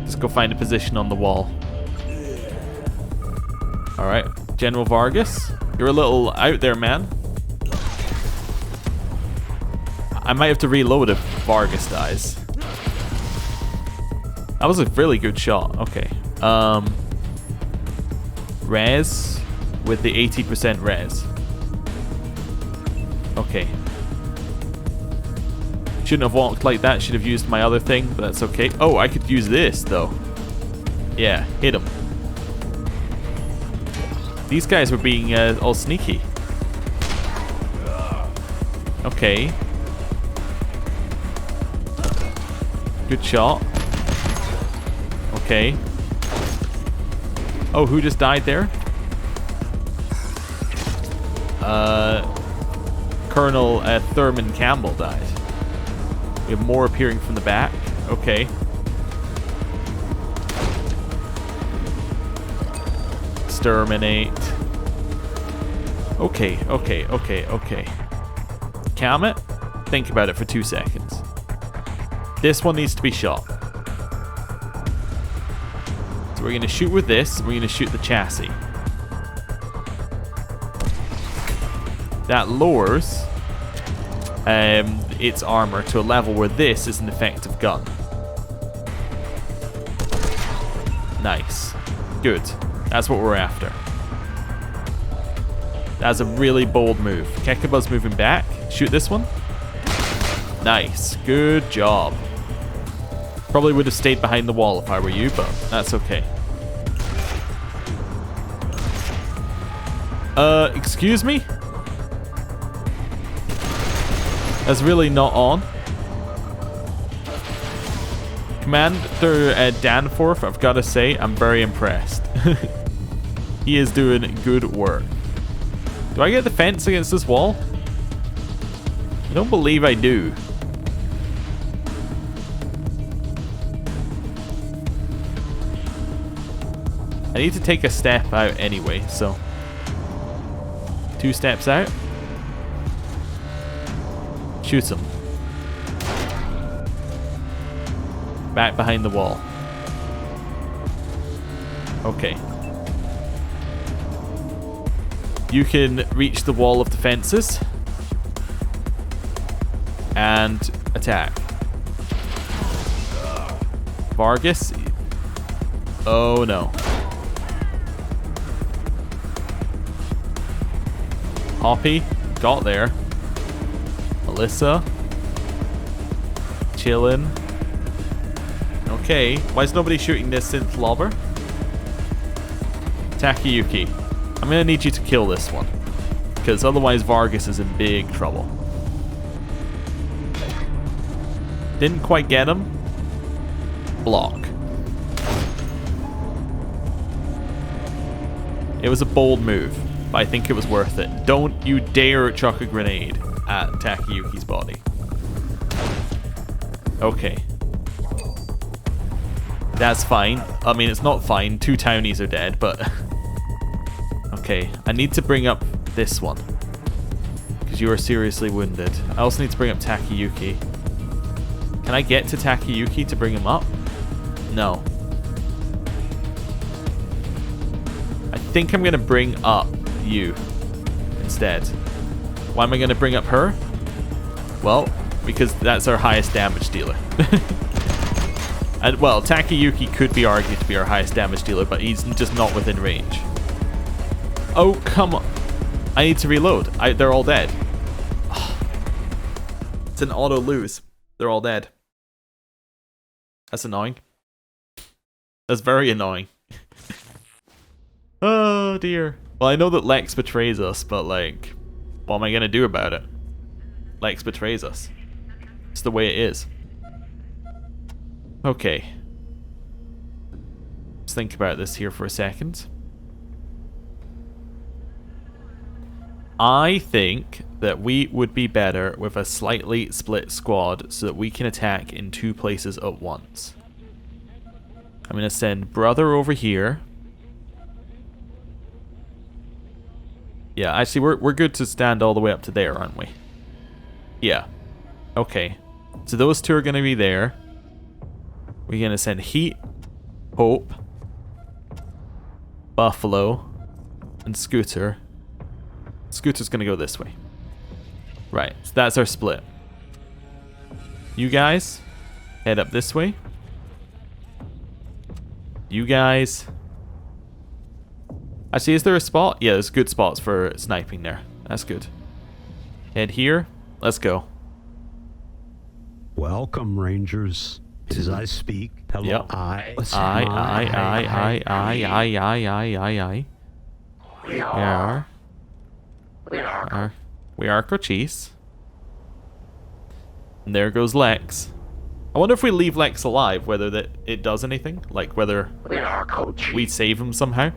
Just go find a position on the wall. Alright, General Vargas. You're a little out there, man. I might have to reload if Vargas dies. That was a really good shot. Okay. Res with the 80% res. Okay. Shouldn't have walked like that. Should have used my other thing, but that's okay. Oh, I could use this, though. Yeah, hit him. These guys were being all sneaky. Okay. Good shot. Okay. Oh, who just died there? Colonel Thurman Campbell died. We have more appearing from the back. Okay. Exterminate. Okay. Calm it. Think about it for 2 seconds. This one needs to be shot. So we're going to shoot with this. We're going to shoot the chassis. That lowers its armor to a level where this is an effective gun. Nice. Good. That's what we're after. That's a really bold move. Kekaba's moving back. Shoot this one. Nice. Good job. Probably would have stayed behind the wall if I were you, but that's okay. Excuse me? That's really not on. Commander Danforth, I've got to say, I'm very impressed. He is doing good work. Do I get the fence against this wall? I don't believe I do. I need to take a step out anyway, so 2 steps out. Shoots him. Back behind the wall. Okay. You can reach the wall of defenses and attack. Vargas. Oh no. Poppy, got there. Melissa. Chillin'. Okay, why is nobody shooting this synth lobber? Takayuki, I'm gonna need you to kill this one. Because otherwise Vargas is in big trouble. Didn't quite get him. Block. It was a bold move, but I think it was worth it. Don't you dare chuck a grenade at Takayuki's body. Okay. That's fine. I mean, it's not fine. 2 townies are dead, but... Okay, I need to bring up this one. Because you are seriously wounded. I also need to bring up Takayuki. Can I get to Takayuki to bring him up? No. I think I'm going to bring up you instead. Why am I going to bring up her? Well, because that's our highest damage dealer. And, well, Takayuki could be argued to be our highest damage dealer, but he's just not within range. Oh, come on. I need to reload. They're all dead. It's an auto lose. They're all dead. That's annoying. That's very annoying. Oh, dear. Well, I know that Lex betrays us, but, like, what am I going to do about it? Lex betrays us. It's the way it is. Okay. Let's think about this here for a second. I think that we would be better with a slightly split squad so that we can attack in 2 places at once. I'm going to send Brother over here. Yeah, actually, we're good to stand all the way up to there, aren't we? Yeah. Okay. So those 2 are going to be there. We're going to send Heat, Hope, Buffalo, and Scooter. Scooter's going to go this way. Right, so that's our split. You guys, head up this way. You guys... Actually, is there a spot? Yeah, there's good spots for sniping there. That's good. Head here. Let's go. Welcome, Rangers. As I speak, hello. Yep. We are Cochise. And there goes Lex. I wonder if we leave Lex alive, whether that it does anything, like whether we save him somehow.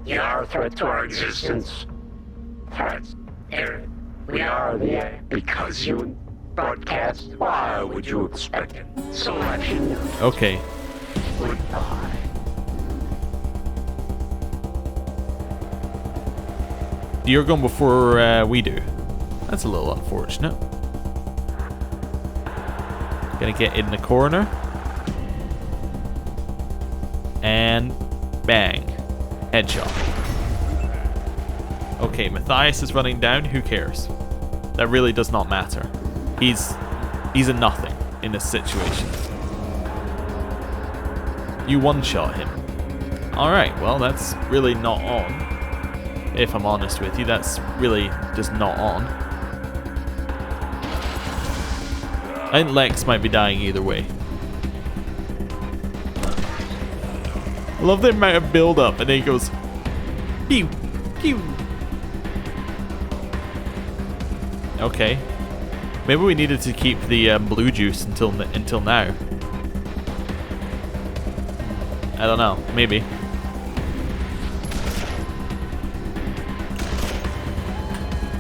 You are a threat to our existence. Threats. We are the because you broadcast. Why would you expect it? Selection. Okay. Goodbye. You're going before we do. That's a little unfortunate. Gonna get in the corner. And bang. Headshot. Okay, Matthias is running down. Who cares? That really does not matter. He's a nothing in this situation. You one-shot him. Alright, well, that's really not on. If I'm honest with you, that's really just not on. I think Lex might be dying either way. I love the amount of build-up, and then he goes... Pew! Pew! Okay. Maybe we needed to keep the blue juice until now. I don't know. Maybe.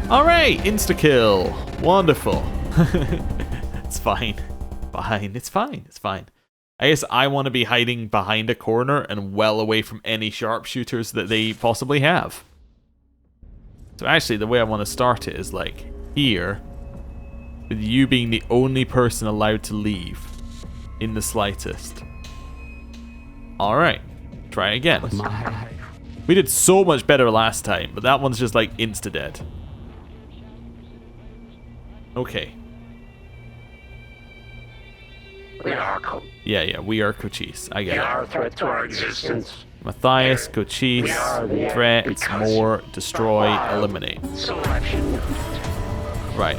Alright! Insta-kill! Wonderful. It's fine. Fine. It's fine. It's fine. I guess I want to be hiding behind a corner and well away from any sharpshooters that they possibly have. So actually, the way I want to start it is like here, with you being the only person allowed to leave in the slightest. Alright, try again. We did so much better last time, but that one's just like insta-dead. Okay. We are Yeah, we are Cochise. I get it. You are a threat to our existence. Matthias, Cochise, threat, more, destroy, eliminate. Right.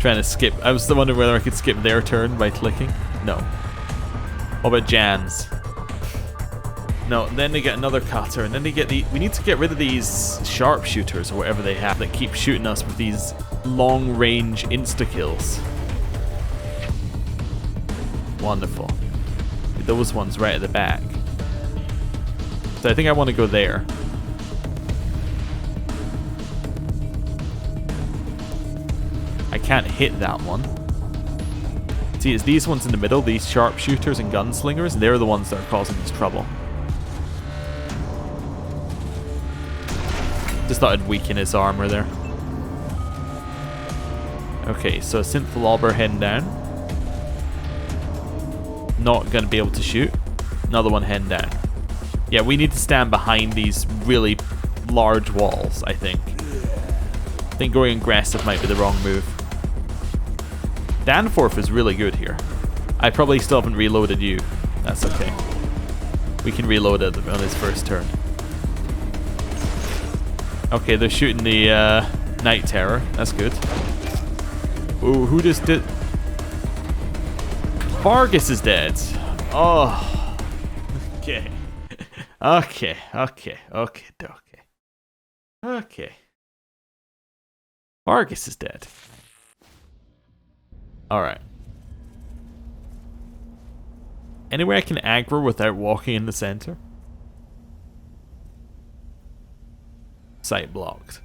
Trying to skip. I was still wondering whether I could skip their turn by clicking. No. What about Jan's? No, and then they get another cutter, and then they get the... We need to get rid of these sharpshooters or whatever they have that keep shooting us with these long-range insta-kills. Wonderful. Those ones right at the back. So I think I want to go there. I can't hit that one. See, it's these ones in the middle, these sharpshooters and gunslingers, they're the ones that are causing us trouble. Just thought I'd weaken his armor there. Okay, so synth lobber heading down. Not going to be able to shoot. Another one heading down. Yeah, we need to stand behind these really large walls, I think. I think going aggressive might be the wrong move. Danforth is really good here. I probably still haven't reloaded you. That's okay. We can reload it on his first turn. Okay, they're shooting the Night Terror. That's good. Ooh, who just did... Vargas is dead. Oh. Okay. Okay. Vargas is dead. Alright. Anywhere I can aggro without walking in the center? Sight blocked.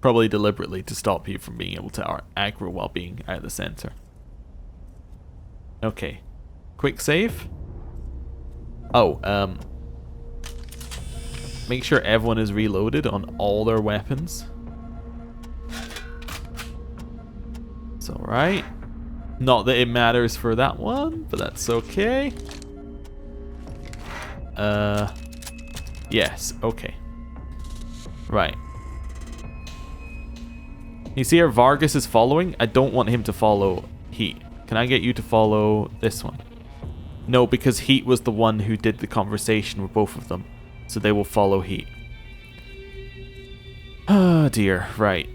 Probably deliberately to stop you from being able to aggro while being out of the center. Okay. Quick save. Oh, make sure everyone is reloaded on all their weapons. It's alright. Not that it matters for that one, but that's okay. Yes, okay. Right. You see here, Vargas is following. I don't want him to follow Heat. Can I get you to follow this one? No, because Heat was the one who did the conversation with both of them. So they will follow Heat. Oh dear, right.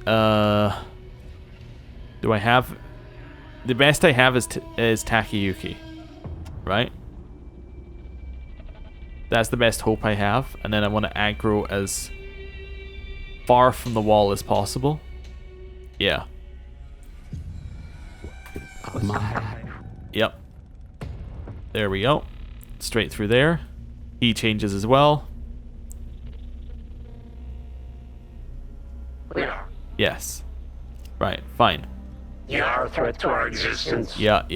Do I have... The best I have is Takayuki. Right? That's the best hope I have. And then I want to aggro as far from the wall as possible. Yeah. Yep. There we go. Straight through there. He changes as well. Yes. Right, fine. You are a threat to our existence. Yep.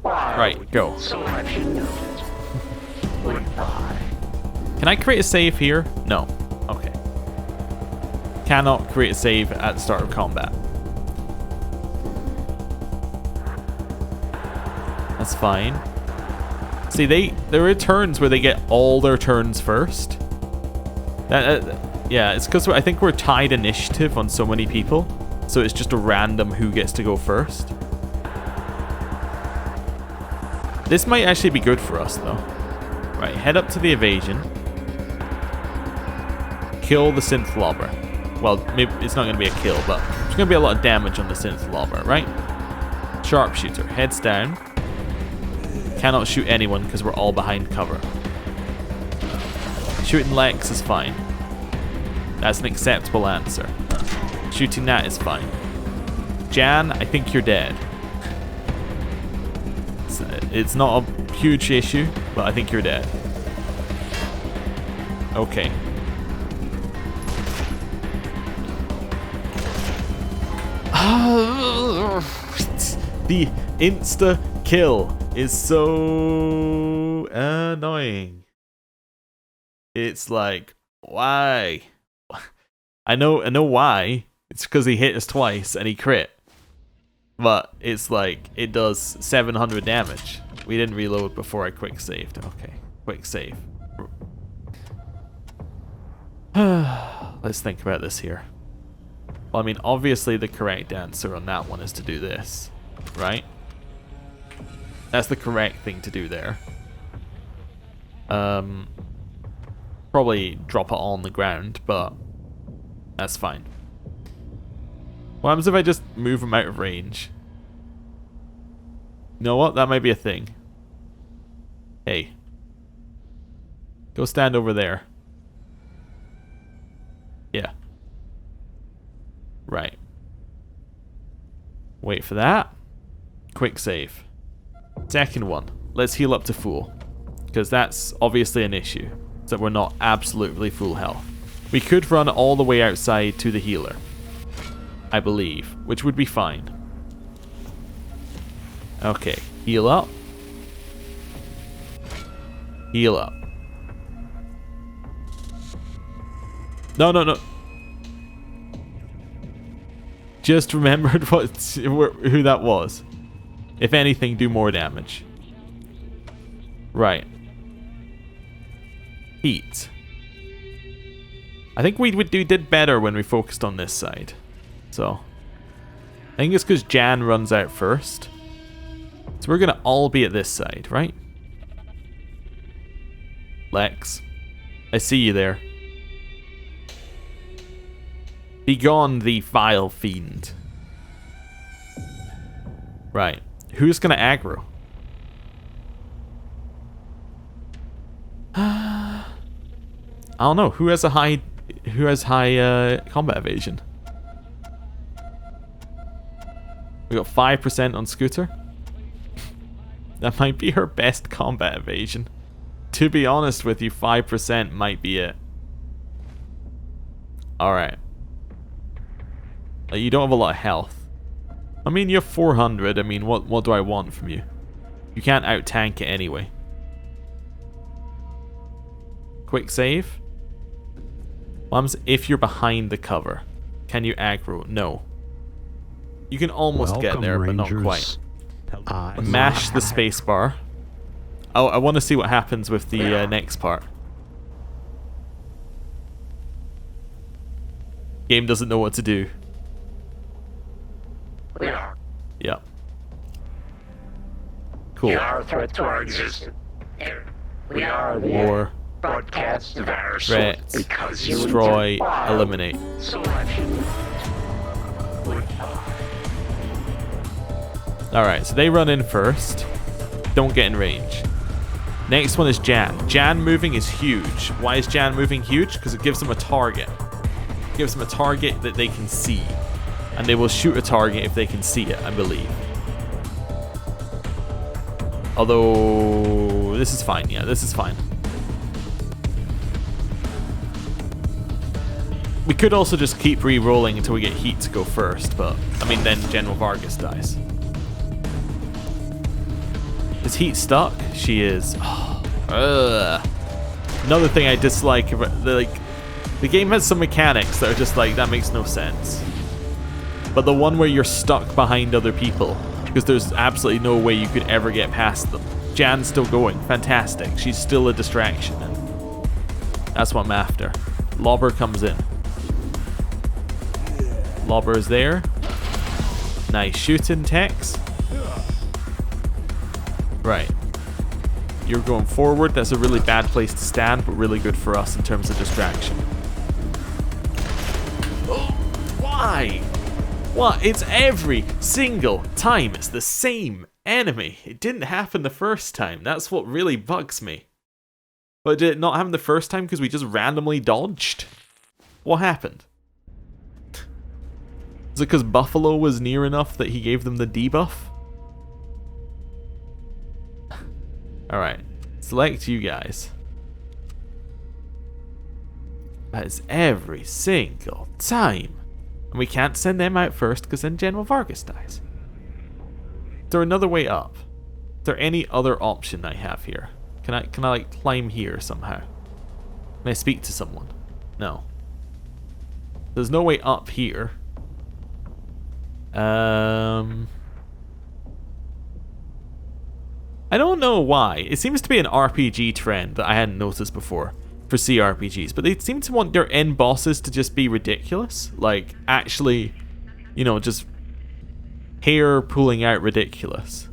Right, go. Can I create a save here? No. Okay. Cannot create a save at the start of combat. That's fine. See, there are turns where they get all their turns first. Yeah, it's because I think we're tied initiative on so many people, so it's just a random who gets to go first. This might actually be good for us, though. Right, head up to the evasion. Kill the synth lobber. Well, maybe it's not going to be a kill, but there's going to be a lot of damage on the synth lobber, right? Sharpshooter, heads down. Cannot shoot anyone because we're all behind cover. Shooting Lex is fine. That's an acceptable answer. Shooting that is fine. Jan, I think you're dead. It's not a huge issue, but I think you're dead. Okay. The insta kill is so annoying. It's like, why? I know why. It's because he hit us twice and he crit. But it's like, it does 700 damage. We didn't reload before I quick saved. Okay, quick save. Let's think about this here. Well, I mean, obviously the correct answer on that one is to do this, right? That's the correct thing to do there. Probably drop it all on the ground, but that's fine. What happens if I just move them out of range? You know what? That might be a thing. Hey. Go stand over there. Yeah. Right. Wait for that. Quick save. Second one. Let's heal up to full. Because that's obviously an issue. So we're not absolutely full health. We could run all the way outside to the healer. I believe. Which would be fine. Okay. Heal up. Heal up. No, no, no. Just remembered who that was. If anything, do more damage. Right. Heat. I think we did better when we focused on this side. So. I think it's because Jan runs out first. So we're going to all be at this side, right? Lex. I see you there. Begone, the vile fiend. Right. Who's gonna aggro? I don't know. Who has high combat evasion? We got 5% on Scooter. That might be her best combat evasion. To be honest with you, 5% might be it. Alright. You don't have a lot of health. I mean, you're 400. I mean, what do I want from you? You can't out-tank it anyway. Quick save. What happens if you're behind the cover? Can you aggro? No. You can almost get there, but not quite. Mash the spacebar. Oh, I want to see what happens with the next part. Game doesn't know what to do. Yeah. Cool. We are a threat to our existence. We are the War. Broadcast of our Threat. because you Destroy. Eliminate. Alright, so they run in first. Don't get in range. Next one is Jan. Jan moving is huge. Why is Jan moving huge? Because it gives them a target. It gives them a target that they can see. And they will shoot a target if they can see it, I believe. Although, this is fine. Yeah, this is fine. We could also just keep re-rolling until we get Heat to go first, but, I mean, then General Vargas dies. Is Heat stuck? She is. Oh, another thing I dislike about the game has some mechanics that are just like, that makes no sense. But the one where you're stuck behind other people, because there's absolutely no way you could ever get past them. Jan's still going. Fantastic. She's still a distraction. And that's what I'm after. Lobber comes in. Lobber is there. Nice shooting, Tex. Right. You're going forward. That's a really bad place to stand, but really good for us in terms of distraction. Oh, why? What? It's every single time. It's the same enemy. It didn't happen the first time. That's what really bugs me. But did it not happen the first time because we just randomly dodged? What happened? Is it because Buffalo was near enough that he gave them the debuff? Alright. Select you guys. That is every single time. And we can't send them out first because then General Vargas dies. Is there another way up? Is there any other option I have here? Can I like climb here somehow? Can I speak to someone? No. There's no way up here. I don't know why. It seems to be an RPG trend that I hadn't noticed before. for CRPGs, but they seem to want their end bosses to just be ridiculous. Like, actually, you know, just hair pulling out ridiculous.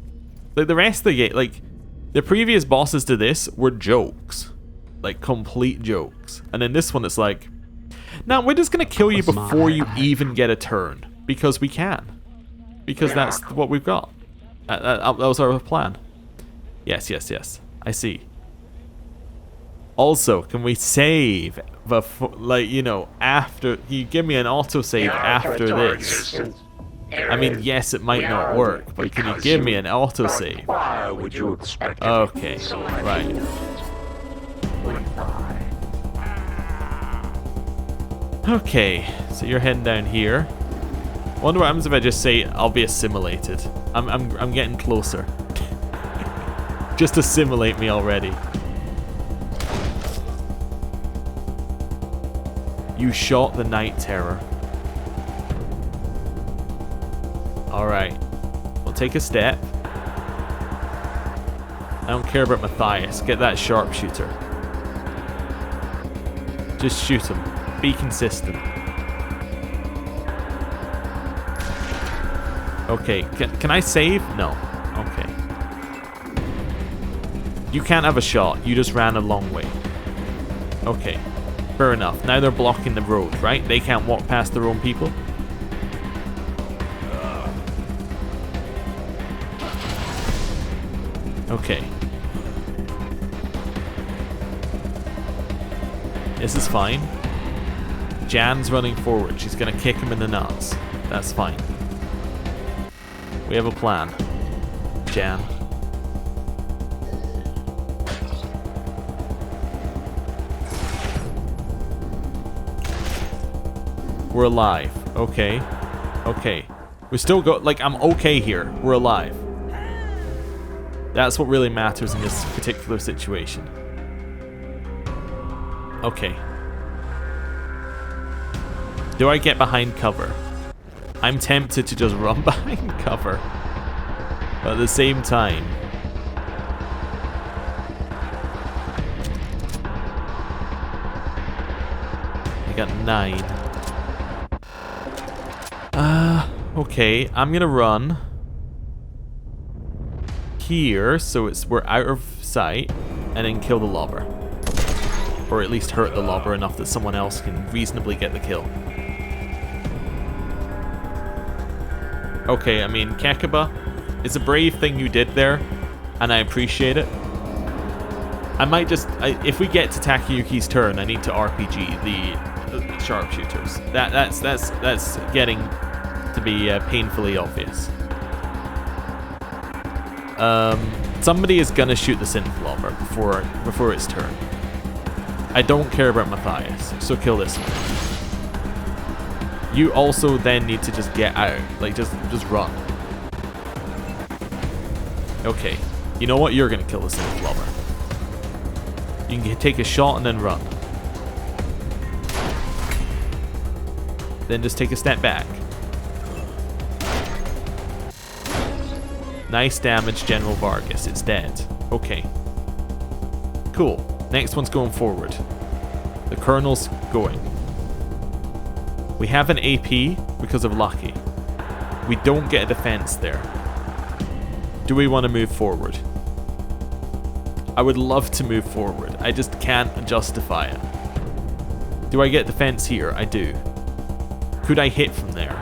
Like, the rest of the game, like, the previous bosses to this were jokes. Like, complete jokes. And then this one, it's like, now we're just gonna kill you before you even get a turn. Because we can. Because that's what we've got. That was our plan. Yes, yes, yes. I see. Also, can we save before, like, you know, after, you give me an autosave after this? I mean, yes, it might not work, but can you give me an autosave? Why would you expect Okay, right. Okay, so you're heading down here. Wonder what happens if I just say I'll be assimilated. I'm getting closer. Just assimilate me already. You shot the Night Terror. Alright. We'll take a step. I don't care about Matthias. Get that sharpshooter. Just shoot him. Be consistent. Okay. Can I save? No. Okay. You can't have a shot. You just ran a long way. Okay. Fair enough. Now they're blocking the road, right? They can't walk past their own people. Okay. This is fine. Jan's running forward. She's gonna kick him in the nuts. That's fine. We have a plan. Jan. We're alive. Okay. Okay. We still go, like, I'm okay here. We're alive. That's what really matters in this particular situation. Okay. Do I get behind cover? I'm tempted to just run behind cover. But at the same time... I got 9. Okay, I'm gonna run here, so we're out of sight, and then kill the lobber. Or at least hurt the lobber enough that someone else can reasonably get the kill. Okay, I mean, Kekaba, it's a brave thing you did there, and I appreciate it. I might just, if we get to Takayuki's turn, I need to RPG the sharpshooters. That's getting to be painfully obvious. Somebody is gonna shoot the synth lobber before its turn. I don't care about Matthias, so kill this one. You also then need to just get out, like just run. Okay, you know what? You're gonna kill the synth lobber. You can take a shot and then run. Then just take a step back. Nice damage, General Vargas. It's dead. Okay. Cool. Next one's going forward. The Colonel's going. We have an AP because of Lucky. We don't get a defense there. Do we want to move forward? I would love to move forward. I just can't justify it. Do I get defense here? I do. Could I hit from there?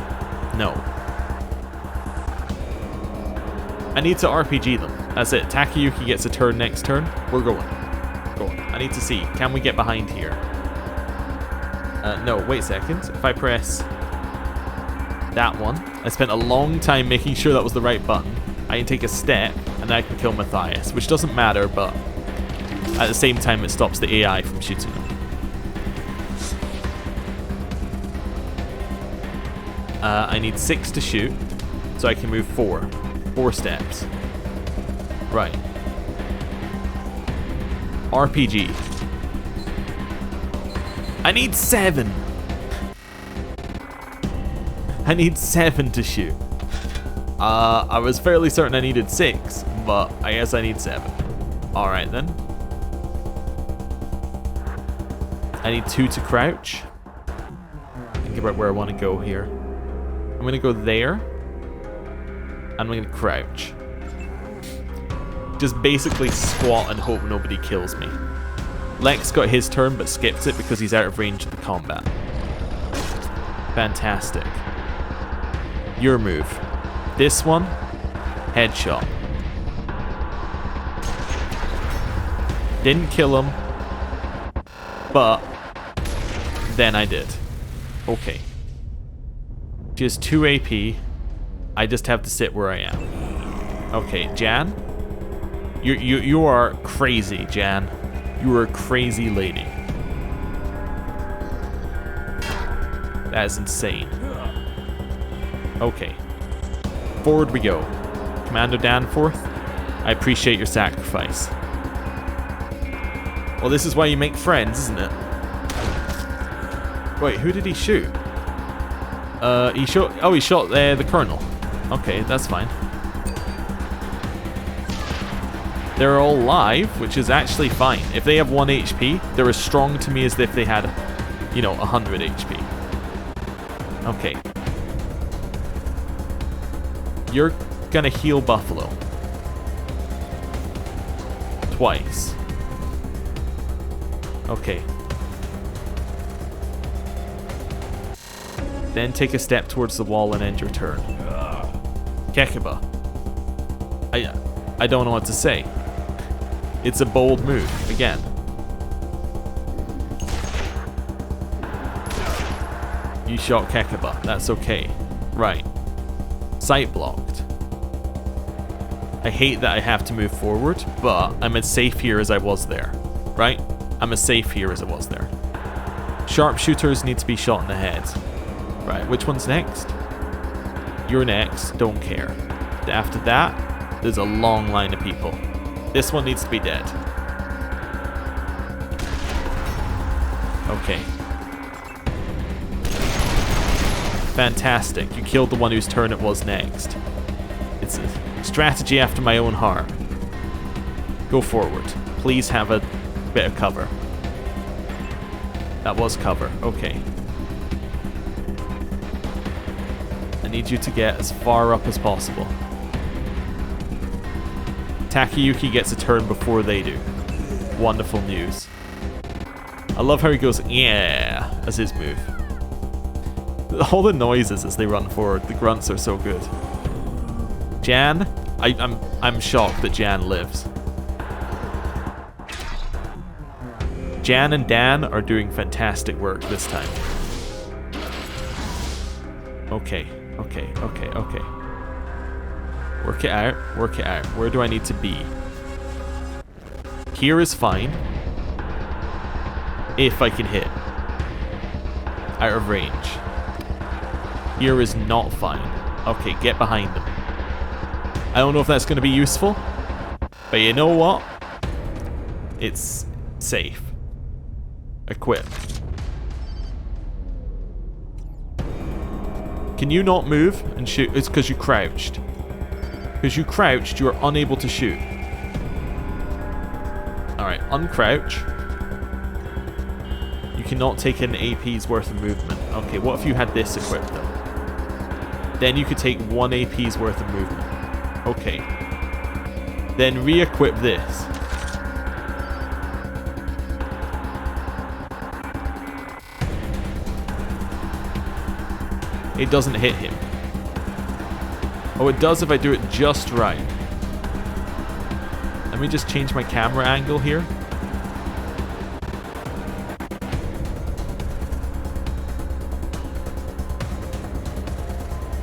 No. I need to RPG them. That's it. Takayuki gets a turn next turn. We're going. Go on. I need to see. Can we get behind here? No, wait a second. If I press that one, I spent a long time making sure that was the right button. I can take a step, and I can kill Matthias, which doesn't matter, but at the same time it stops the AI from shooting him. I need 6 to shoot, so I can move 4. 4 steps. Right. RPG. I need 7! I need 7 to shoot. I was fairly certain I needed 6, but I guess I need 7. Alright then. I need 2 to crouch. Think about where I want to go here. I'm going to go there. And I'm going to crouch. Just basically squat and hope nobody kills me. Lex got his turn but skipped it because he's out of range of the combat. Fantastic. Your move. This one, headshot. Didn't kill him, but then I did. Okay. She has 2 AP. I just have to sit where I am. Okay, Jan. You are crazy, Jan. You are a crazy lady. That is insane. Okay. Forward we go. Commander Danforth, I appreciate your sacrifice. Well, this is why you make friends, isn't it? Wait, who did he shoot? He shot the colonel. Okay, that's fine. They're all live, which is actually fine. If they have 1 HP, they're as strong to me as if they had, 100 HP. Okay. You're gonna heal Buffalo. Twice. Okay. Then take a step towards the wall and end your turn. Kekaba. I don't know what to say. It's a bold move, again. You shot Kekaba, that's okay. Right. Sight blocked. I hate that I have to move forward, but I'm as safe here as I was there. Right? I'm as safe here as I was there. Sharpshooters need to be shot in the head. Right, which one's next? You're next, don't care. After that, there's a long line of people. This one needs to be dead. Okay. Fantastic. You killed the one whose turn it was next. It's a strategy after my own heart. Go forward. Please have a bit of cover. That was cover. Okay. I need you to get as far up as possible. Takayuki gets a turn before they do. Wonderful news. I love how he goes, yeah, as his move. All the noises as they run forward, the grunts are so good. Jan, I'm shocked that Jan lives. Jan and Dan are doing fantastic work this time. Okay. Work it out. Where do I need to be? Here is fine. If I can hit. Out of range. Here is not fine. Okay, get behind them. I don't know if that's going to be useful, but you know what? It's safe. Equip. Can you not move and shoot? It's because you crouched. Because you crouched, you are unable to shoot. Alright, uncrouch. You cannot take an AP's worth of movement. Okay, what if you had this equipped though? Then you could take 1 AP's worth of movement. Okay. Then re-equip this. It doesn't hit him. Oh, it does if I do it just right. Let me just change my camera angle here.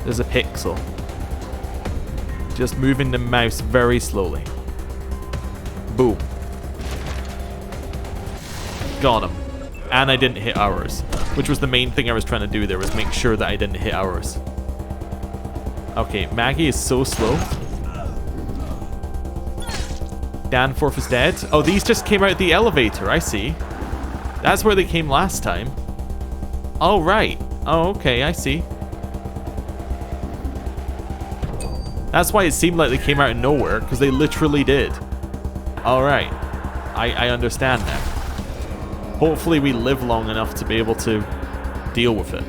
There's a pixel. Just moving the mouse very slowly. Boom. Got him. And I didn't hit ours, which was the main thing I was trying to do there, was make sure that I didn't hit ours. Okay, Maggie is so slow. Danforth is dead. Oh, these just came out of the elevator, I see. That's where they came last time. Oh, right. Oh, okay, I see. That's why it seemed like they came out of nowhere, because they literally did. Alright. I understand now. Hopefully we live long enough to be able to deal with it.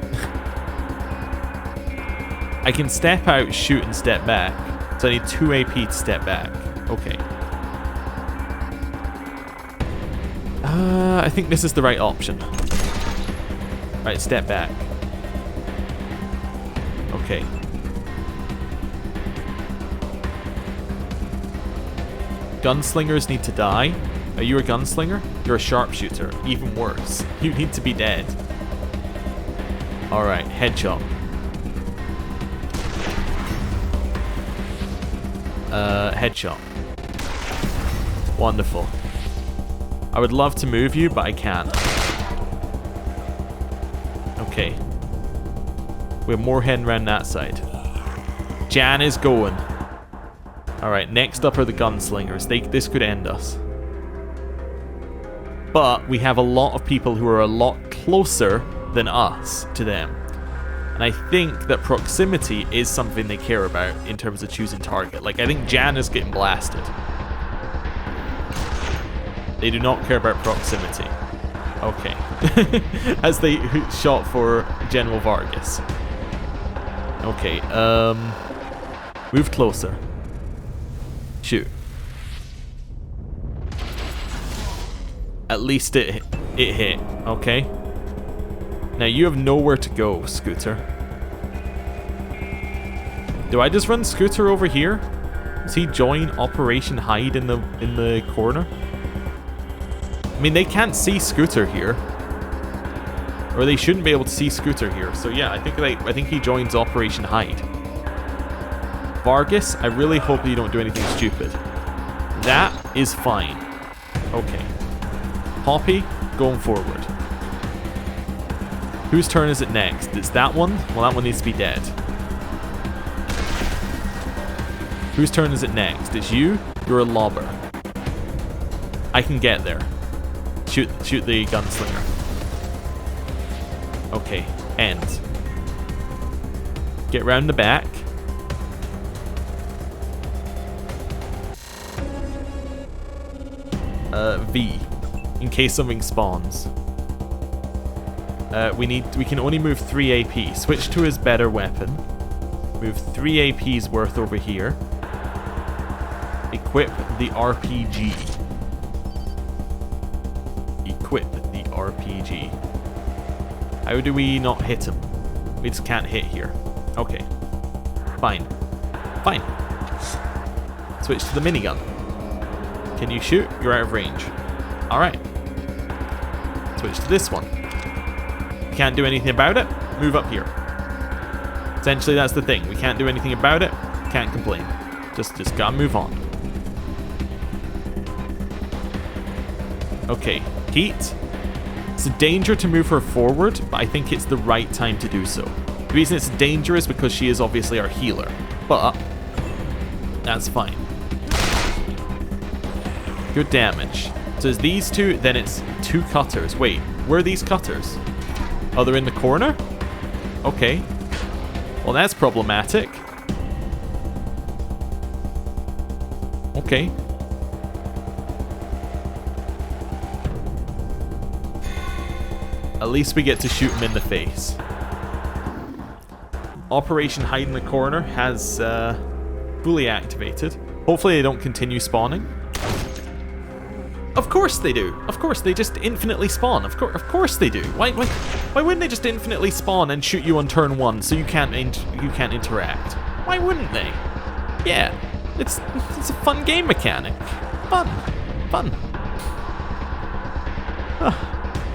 I can step out, shoot, and step back. So I need 2 AP to step back. Okay. I think this is the right option. Right, step back. Okay. Gunslingers need to die. Are you a gunslinger? You're a sharpshooter. Even worse. You need to be dead. Alright, headshot. Headshot. Wonderful. I would love to move you, but I can't. Okay. We have more heading around that side. Jan is going. Alright, next up are the gunslingers. This could end us. But we have a lot of people who are a lot closer than us to them. And I think that proximity is something they care about in terms of choosing target. Like, I think Jan is getting blasted. They do not care about proximity. Okay. As they shot for General Vargas. Okay, move closer. Shoot. At least it hit, okay? Now you have nowhere to go, Scooter. Do I just run Scooter over here? Does he join Operation Hide in the corner? I mean, they can't see Scooter here, or they shouldn't be able to see Scooter here. So yeah, I think he joins Operation Hide. Vargas, I really hope that you don't do anything stupid. That is fine. Okay. Poppy, going forward. Whose turn is it next? It's that one? Well, that one needs to be dead. Whose turn is it next? It's you? You're a lobber. I can get there. Shoot the gunslinger. Okay, end. Get round the back. V, in case something spawns. We can only move 3 AP. Switch to his better weapon. Move 3 AP's worth over here. Equip the RPG. Equip the RPG. How do we not hit him? We just can't hit here. Okay. Fine. Fine. Switch to the minigun. Can you shoot? You're out of range. Alright. Switch to this one. Can't do anything about it. Move up here. Essentially, that's the thing. We can't do anything about it. Can't complain. Just gotta move on. Okay. Heat. It's a danger to move her forward, but I think it's the right time to do so. The reason it's a danger is because she is obviously our healer. But that's fine. Good damage. So it's these two, then it's 2 cutters. Wait, where are these cutters? Oh, they're in the corner? Okay. Well, that's problematic. Okay. At least we get to shoot him in the face. Operation Hide in the Corner has fully activated. Hopefully they don't continue spawning. Of course they do. Of course, they just infinitely spawn. Of course they do. Why wouldn't they just infinitely spawn and shoot you on turn 1 so you can't interact? Why wouldn't they? Yeah, it's a fun game mechanic. Fun.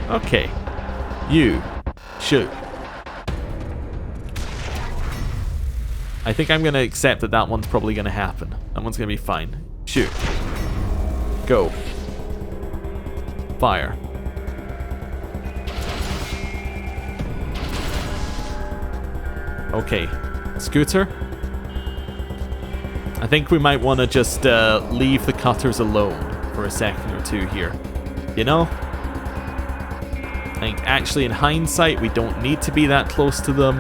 Okay. You shoot. I think I'm gonna accept that one's probably gonna happen. That one's gonna be fine. Shoot. Go. Fire. Okay. Scooter. I think we might want to just leave the cutters alone for a second or two here. You know? I think actually in hindsight we don't need to be that close to them.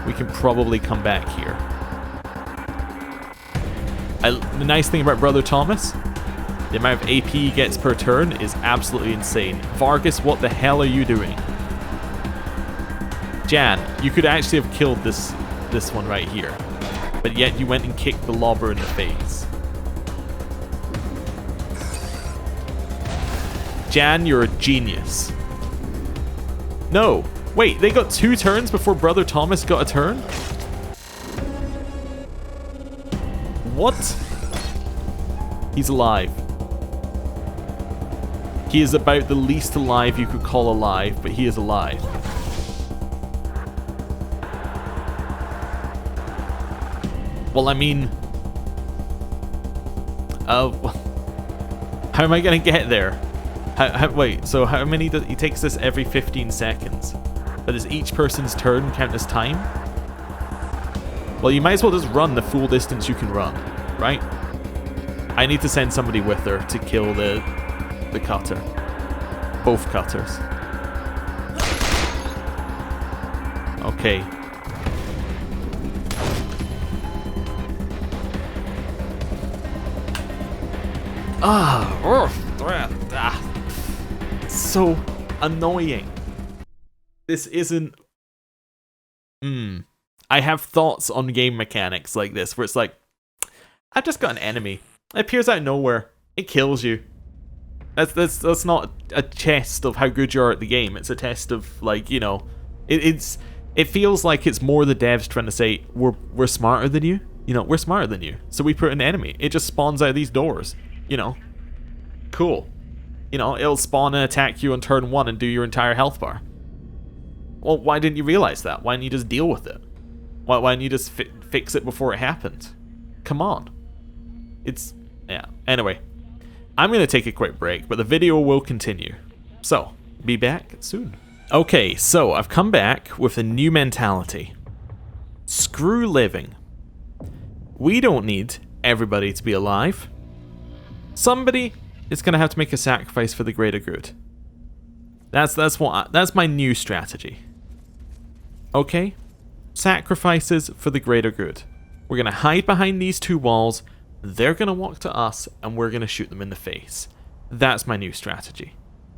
We can probably come back here. The nice thing about Brother Thomas The amount of AP he gets per turn is absolutely insane. Vargas, what the hell are you doing? Jan, you could actually have killed this one right here. But yet you went and kicked the lobber in the face. Jan, you're a genius. No. Wait, they got 2 turns before Brother Thomas got a turn? What? He's alive. He is about the least alive you could call alive, but he is alive. Well, I mean... how am I gonna get there? Wait, so how many does... He takes this every 15 seconds. But does each person's turn count as time? Well, you might as well just run the full distance you can run, right? I need to send somebody with her to kill the cutter. Both cutters. Okay. So annoying. This isn't... I have thoughts on game mechanics like this, where it's like, I've just got an enemy. It appears out of nowhere. It kills you. That's not a test of how good you are at the game. It's a test of, like, you know, it feels like it's more the devs trying to say, we're smarter than you. You know, we're smarter than you. So we put an enemy. It just spawns out of these doors. You know. Cool. You know, it'll spawn and attack you on turn 1 and do your entire health bar. Well, why didn't you realize that? Why didn't you just deal with it? Why didn't you just fix it before it happened? Come on. It's... yeah. Anyway. I'm going to take a quick break, but the video will continue. So, be back soon. Okay, so I've come back with a new mentality. Screw living. We don't need everybody to be alive. Somebody is going to have to make a sacrifice for the greater good. That's my new strategy. Okay? Sacrifices for the greater good. We're going to hide behind these 2 walls. They're going to walk to us, and we're going to shoot them in the face. That's my new strategy.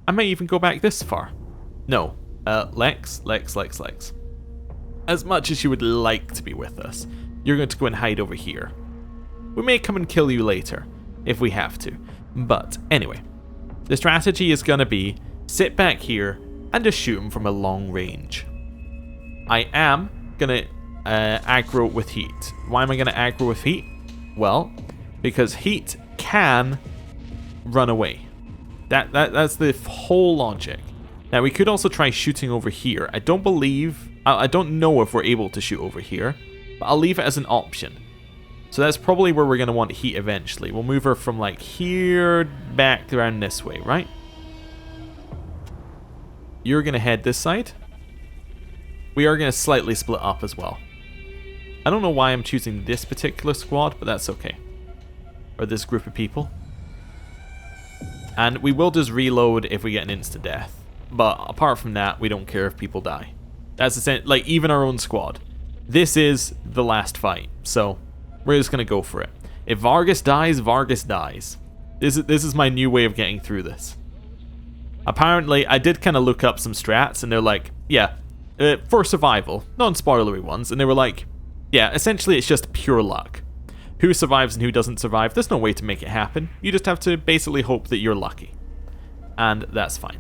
I might even go back this far. No. Lex. As much as you would like to be with us, you're going to go and hide over here. We may come and kill you later, if we have to. But, anyway. The strategy is going to be, sit back here, and just shoot them from a long range. I am going to aggro with heat. Why am I going to aggro with heat? Well, because heat can run away. That's the whole logic. Now, we could also try shooting over here. I don't know if we're able to shoot over here, but I'll leave it as an option. So that's probably where we're going to want heat eventually. We'll move her from like here back around this way, right? You're going to head this side. We are going to slightly split up as well. I don't know why I'm choosing this particular squad, but that's okay. Or this group of people. And we will just reload if we get an instant death. But apart from that, we don't care if people die. That's essentially, like, even our own squad. This is the last fight, so we're just going to go for it. If Vargas dies, Vargas dies. This is my new way of getting through this. Apparently, I did kind of look up some strats, and they're like, yeah, for survival, non-spoilery ones, and they were like, yeah, essentially it's just pure luck. Who survives and who doesn't survive, there's no way to make it happen. You just have to basically hope that you're lucky. And that's fine.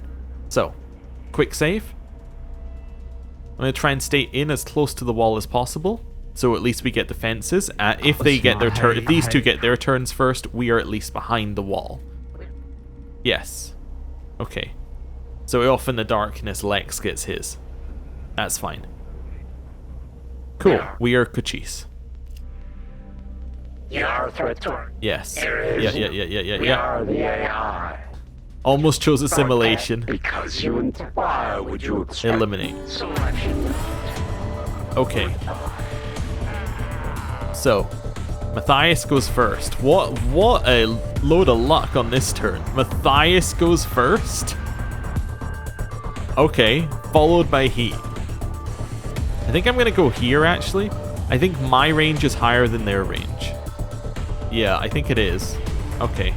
So, quick save. I'm going to try and stay in as close to the wall as possible, so at least we get defenses. If they get their turn, if these 2 get their turns first, we are at least behind the wall. Yes. Okay. So off in the darkness, Lex gets his. That's fine. Cool. We are Cochise. You are a threat to our... Yes. Yeah. We are the AI. Almost chose assimilation. Because you... Why would you expect... Eliminate. Selection. Okay. So, Matthias goes first. What a load of luck on this turn. Matthias goes first? Okay. Followed by Heat. I think I'm going to go here, actually. I think my range is higher than their range. Yeah, I think it is. Okay.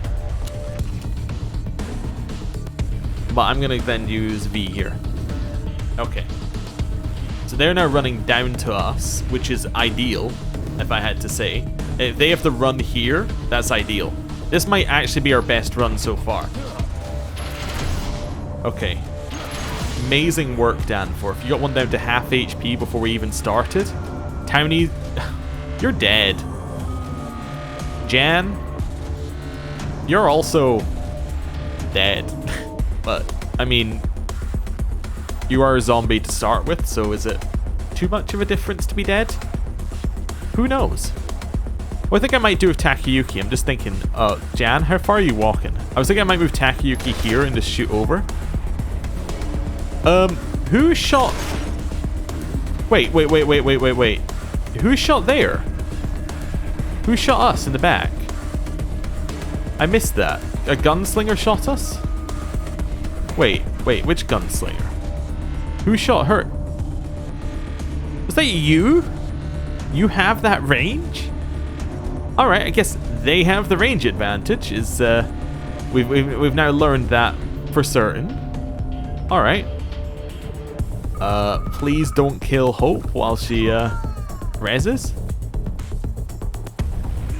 but I'm gonna then use V here. Okay. So they're now running down to us, which is ideal, if I had to say. If they have to run here, that's ideal. This might actually be our best run so far. Okay. Amazing work, Danforth. You got one down to half HP before we even started. Townie, you're dead. Jan, you're also dead. But, I mean, you are a zombie to start with, so is it too much of a difference to be dead? Who knows? Well, I think I might do with Takayuki. I'm just thinking, Jan, how far are you walking? I was thinking I might move Takayuki here and just shoot over. Who shot... Wait. Who shot there? Who shot us in the back? I missed that. A gunslinger shot us? Wait, which gunslinger? Who shot her? Was that you? You have that range? Alright, I guess they have the range advantage. We've now learned that for certain. Alright. Please don't kill Hope while she reses.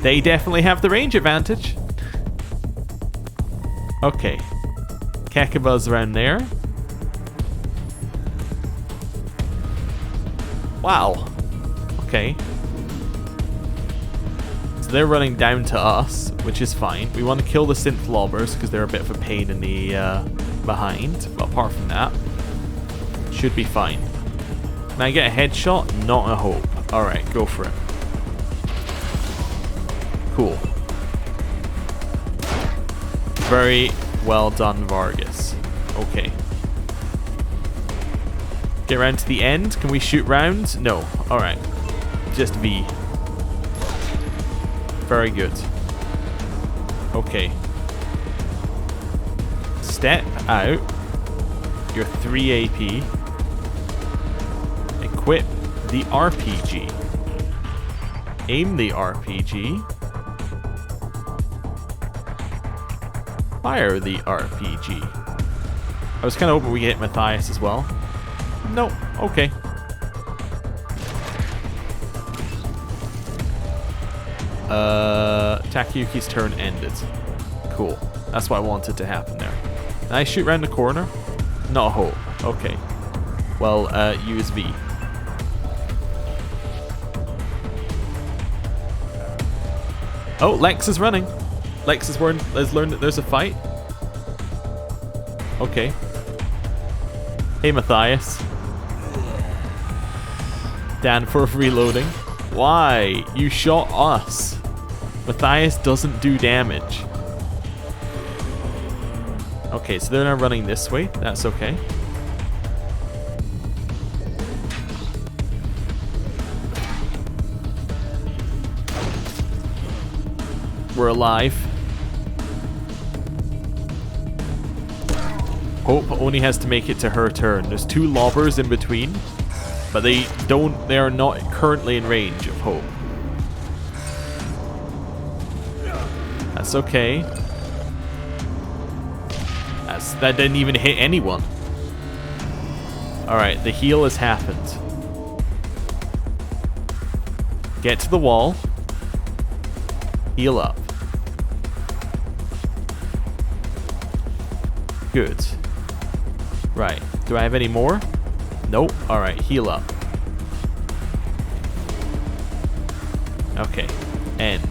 They definitely have the range advantage. Okay. Kekaba's around there. Wow. Okay. So they're running down to us, which is fine. We want to kill the synth lobbers because they're a bit of a pain in the behind. But apart from that, should be fine. Can I get a headshot? Not a Hope. Alright, go for it. Cool. Very well done, Vargas. Okay. Get around to the end. Can we shoot rounds? No. Alright. Just V. Very good. Okay. Step out. You're 3 AP. Equip the RPG. Aim the RPG. Fire the RPG. I was kind of hoping we could hit Matthias as well. No, okay. Takayuki's turn ended. Cool. That's what I wanted to happen there. Can I shoot around the corner? Not a Hope. Okay. Well, use V. Oh, Lex is running. Lex has learned that there's a fight. Okay. Hey, Matthias. Danforth reloading. Why? You shot us. Matthias doesn't do damage. Okay, so they're now running this way. That's okay. We're alive. Hope only has to make it to her turn. There's 2 lobbers in between, but they are not currently in range of Hope. That's okay. That didn't even hit anyone. Alright, the heal has happened. Get to the wall. Heal up. Good. Right. Do I have any more? Nope. Alright, heal up. Okay. End.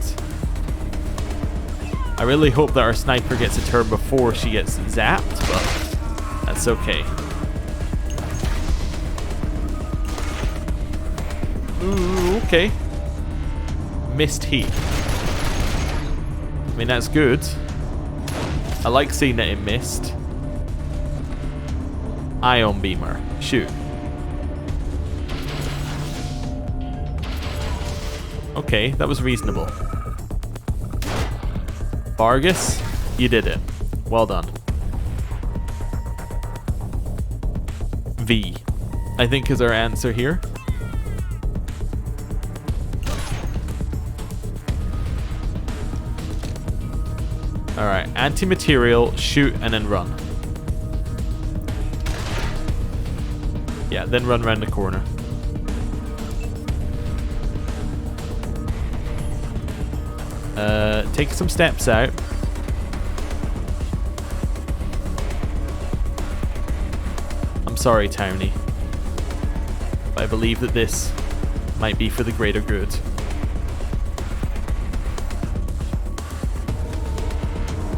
I really hope that our sniper gets a turn before she gets zapped, but that's okay. Ooh, okay. Missed heat. I mean, that's good. I like seeing that it missed. Ion beamer. Shoot. Okay, that was reasonable. Vargas, you did it. Well done. V, I think, is our answer here. Alright, anti-material, shoot, and then run. Yeah, then run around the corner. Take some steps out. I'm sorry, Townie, but I believe that this might be for the greater good.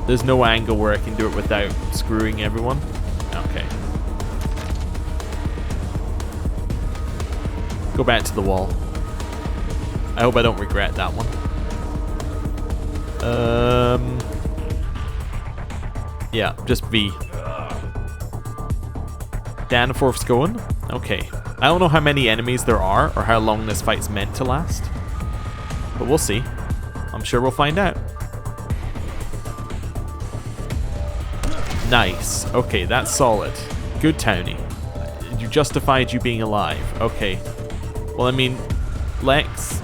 There's no angle where I can do it without screwing everyone. Okay. Go back to the wall. I hope I don't regret that one. Yeah, just V. Danforth's going. Okay. I don't know how many enemies there are or how long this fight's meant to last, but we'll see. I'm sure we'll find out. Nice. Okay, that's solid. Good, Townie. You justified you being alive. Okay. Well, I mean, Lex,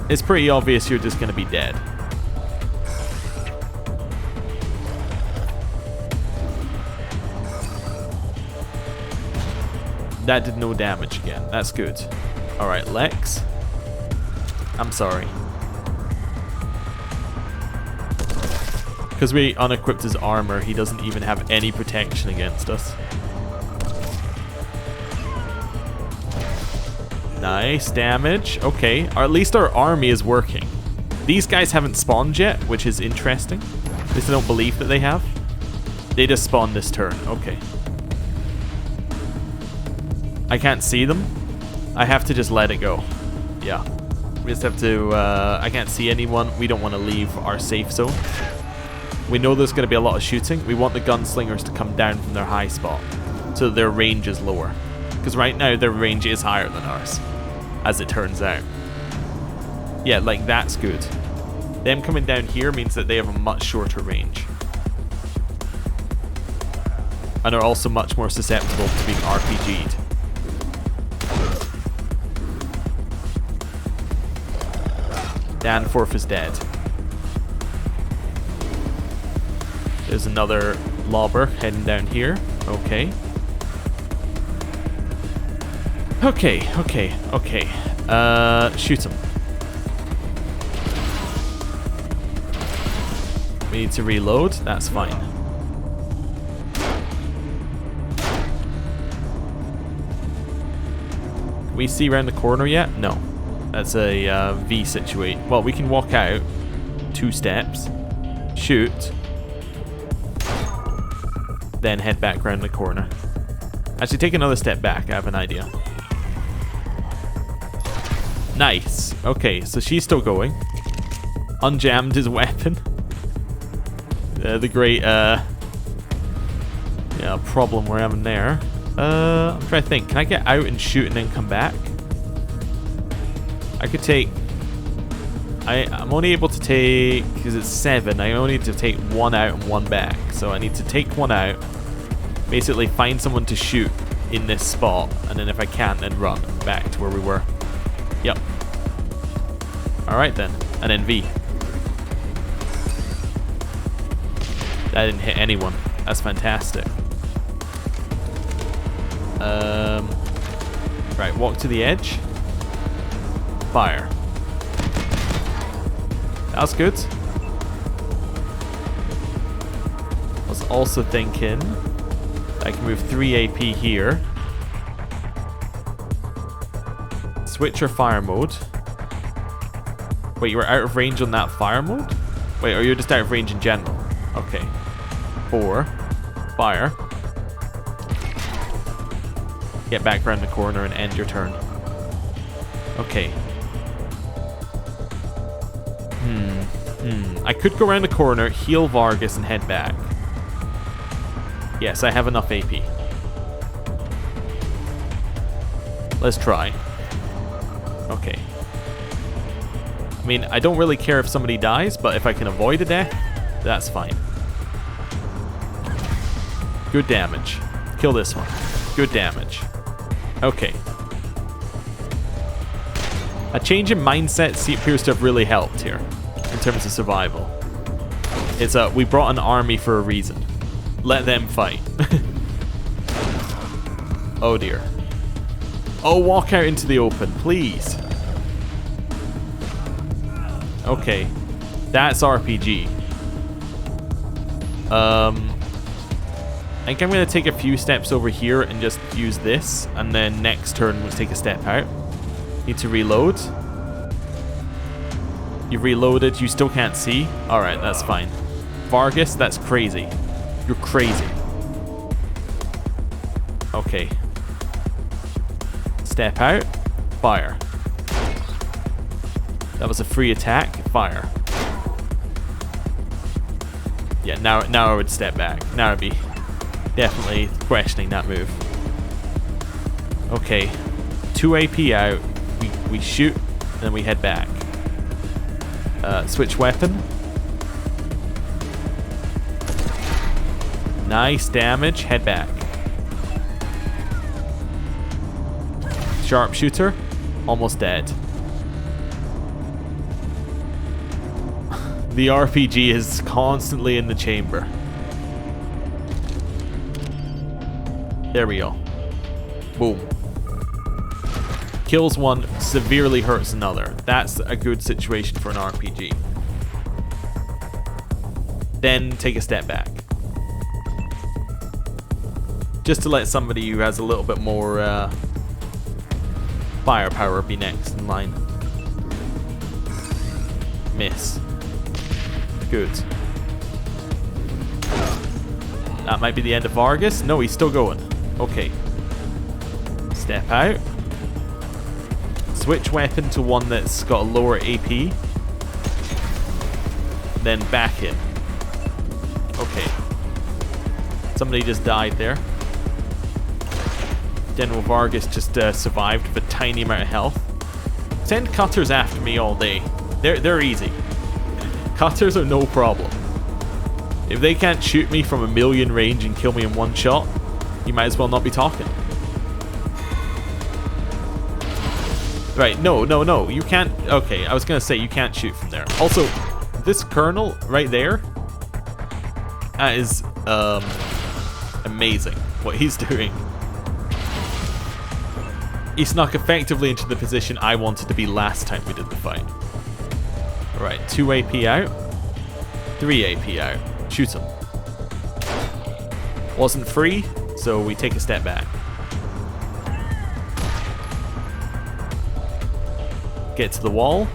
it's pretty obvious you're just going to be dead. That did no damage again. That's good. Alright, Lex. I'm sorry. Because we unequipped his armor, he doesn't even have any protection against us. Nice damage. Okay, or at least our army is working. These guys haven't spawned yet, which is interesting. At least I don't believe that they have. They just spawned this turn. Okay. I can't see them. I have to just let it go. Yeah. We just have to... I can't see anyone. We don't want to leave our safe zone. We know there's going to be a lot of shooting. We want the gunslingers to come down from their high spot so their range is lower. Because right now their range is higher than ours, as it turns out. Yeah, like that's good. Them coming down here means that they have a much shorter range. And are also much more susceptible to being RPG'd. Danforth is dead. There's another lobber heading down here. Okay. Okay. Shoot him. We need to reload. That's fine. Can we see around the corner yet? No. That's a V situation. Well, we can walk out 2 steps, shoot, then head back around the corner. Actually, take another step back. I have an idea. Nice. Okay, so she's still going. Unjammed his weapon. The great problem we're having there. I'm trying to think. Can I get out and shoot and then come back? I could take... I'm only able to take... Because it's 7. I only need to take 1 out and 1 back. So I need to take 1 out. Basically find someone to shoot in this spot. And then if I can't, then run back to where we were. Yep. Alright then. And then V. That didn't hit anyone. That's fantastic. Right, walk to the edge. Fire. That was good. I was also thinking I can move 3 AP here. Switch your fire mode. Wait, you were out of range on that fire mode? Wait, or you're just out of range in general? Okay. 4. Fire. Get back around the corner and end your turn. Okay. I could go around the corner, heal Vargas, and head back. Yes, I have enough AP. Let's try. Okay. I mean, I don't really care if somebody dies, but if I can avoid a death, that's fine. Good damage. Kill this one. Good damage. Okay. A change in mindset appears to have really helped here in terms of survival. It's we brought an army for a reason. Let them fight. Oh dear. Oh, walk out into the open, please. Okay. That's RPG. I think I'm going to take a few steps over here and just use this. And then next turn, we'll take a step out. Need to reload. You've reloaded. You still can't see. Alright, that's fine. Vargas, that's crazy. You're crazy. Okay. Step out. Fire. That was a free attack. Fire. Yeah, now I would step back. Now I'd be definitely questioning that move. Okay. 2 AP out. We shoot, and then we head back. Switch weapon. Nice damage. Head back. Sharpshooter. Almost dead. The RPG is constantly in the chamber. There we go. Boom. Kills one, severely hurts another. That's a good situation for an RPG. Then take a step back. Just to let somebody who has a little bit more firepower be next in line. Miss. Good. That might be the end of Vargas. No, he's still going. Okay. Step out. Switch weapon to one that's got a lower AP. Then back in. Okay. Somebody just died there. General Vargas just survived with a tiny amount of health. Send cutters after me all day. They're easy. Cutters are no problem. If they can't shoot me from a million range and kill me in one shot, you might as well not be talking. Right, no, you can't. Okay, I was gonna say you can't shoot from there. Also, this colonel right there, that is amazing what he's doing. He snuck effectively into the position I wanted to be last time we did the fight. Alright, 2 AP out. 3 AP out. Shoot him. Wasn't free, so we take a step back. Get to the wall.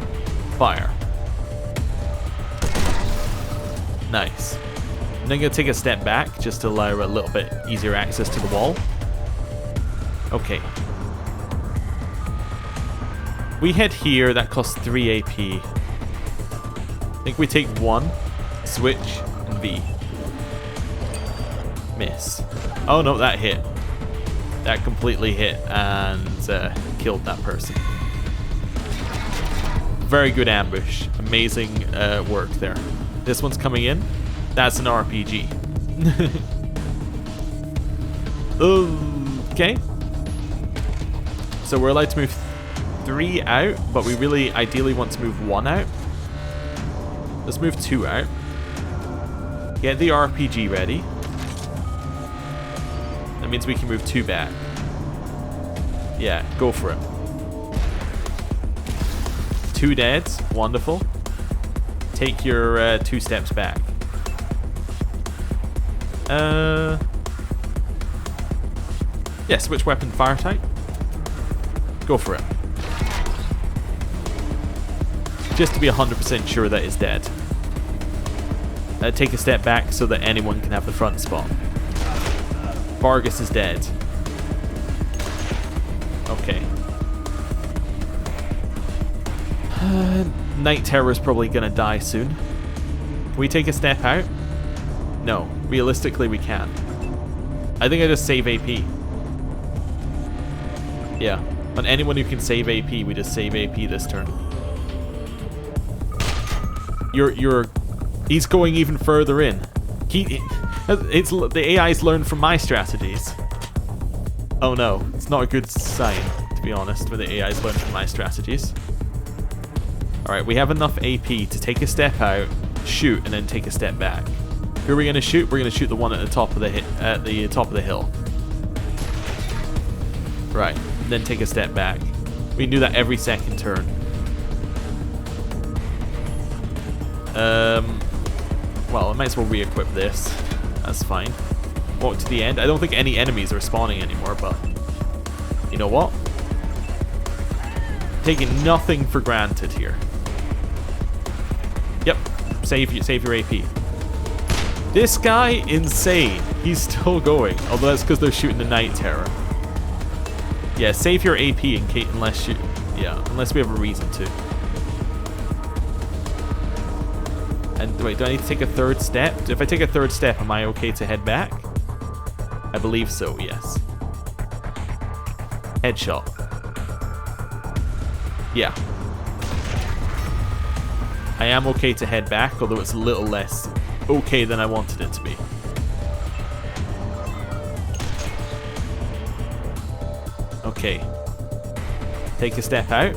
Fire. Nice. I'm then going to take a step back just to allow a little bit easier access to the wall. Okay. We head here. That costs 3 AP. I think we take 1, switch, and V. Miss. Oh no, that hit. That completely hit and killed that person. Very good ambush. Amazing work there. This one's coming in. That's an RPG. Okay. So we're allowed to move 3 out, but we really ideally want to move 1 out. Let's move 2 out. Get the RPG ready. That means we can move 2 back. Yeah, go for it. 2 deads. Wonderful. Take your 2 steps back. Yeah, switch weapon, fire type. Go for it. Just to be 100% sure that it's dead. Take a step back so that anyone can have the front spot. Vargas is dead. Okay. Night Terror is probably gonna die soon. Can we take a step out? No. Realistically, we can't. I think I just save AP. Yeah. On anyone who can save AP, we just save AP this turn. He's going even further in. The AI's learned from my strategies. Oh no, it's not a good sign, to be honest, when the AI's learned from my strategies. Alright, we have enough AP to take a step out, shoot, and then take a step back. Who are we gonna shoot? We're gonna shoot the one at the top of the hill. Right. then take a step back. We can do that every second turn. Well, I might as well re-equip this. That's fine. Walk to the end. I don't think any enemies are spawning anymore, but you know what? Taking nothing for granted here. Yep, save your AP. This guy, insane. He's still going, although that's because they're shooting the Night Terror. Yeah, save your AP in case, unless we have a reason to. And wait, do I need to take a third step? If I take a third step, am I okay to head back? I believe so, yes. Headshot. Yeah. I am okay to head back, although it's a little less okay than I wanted it to be. Okay. Take a step out.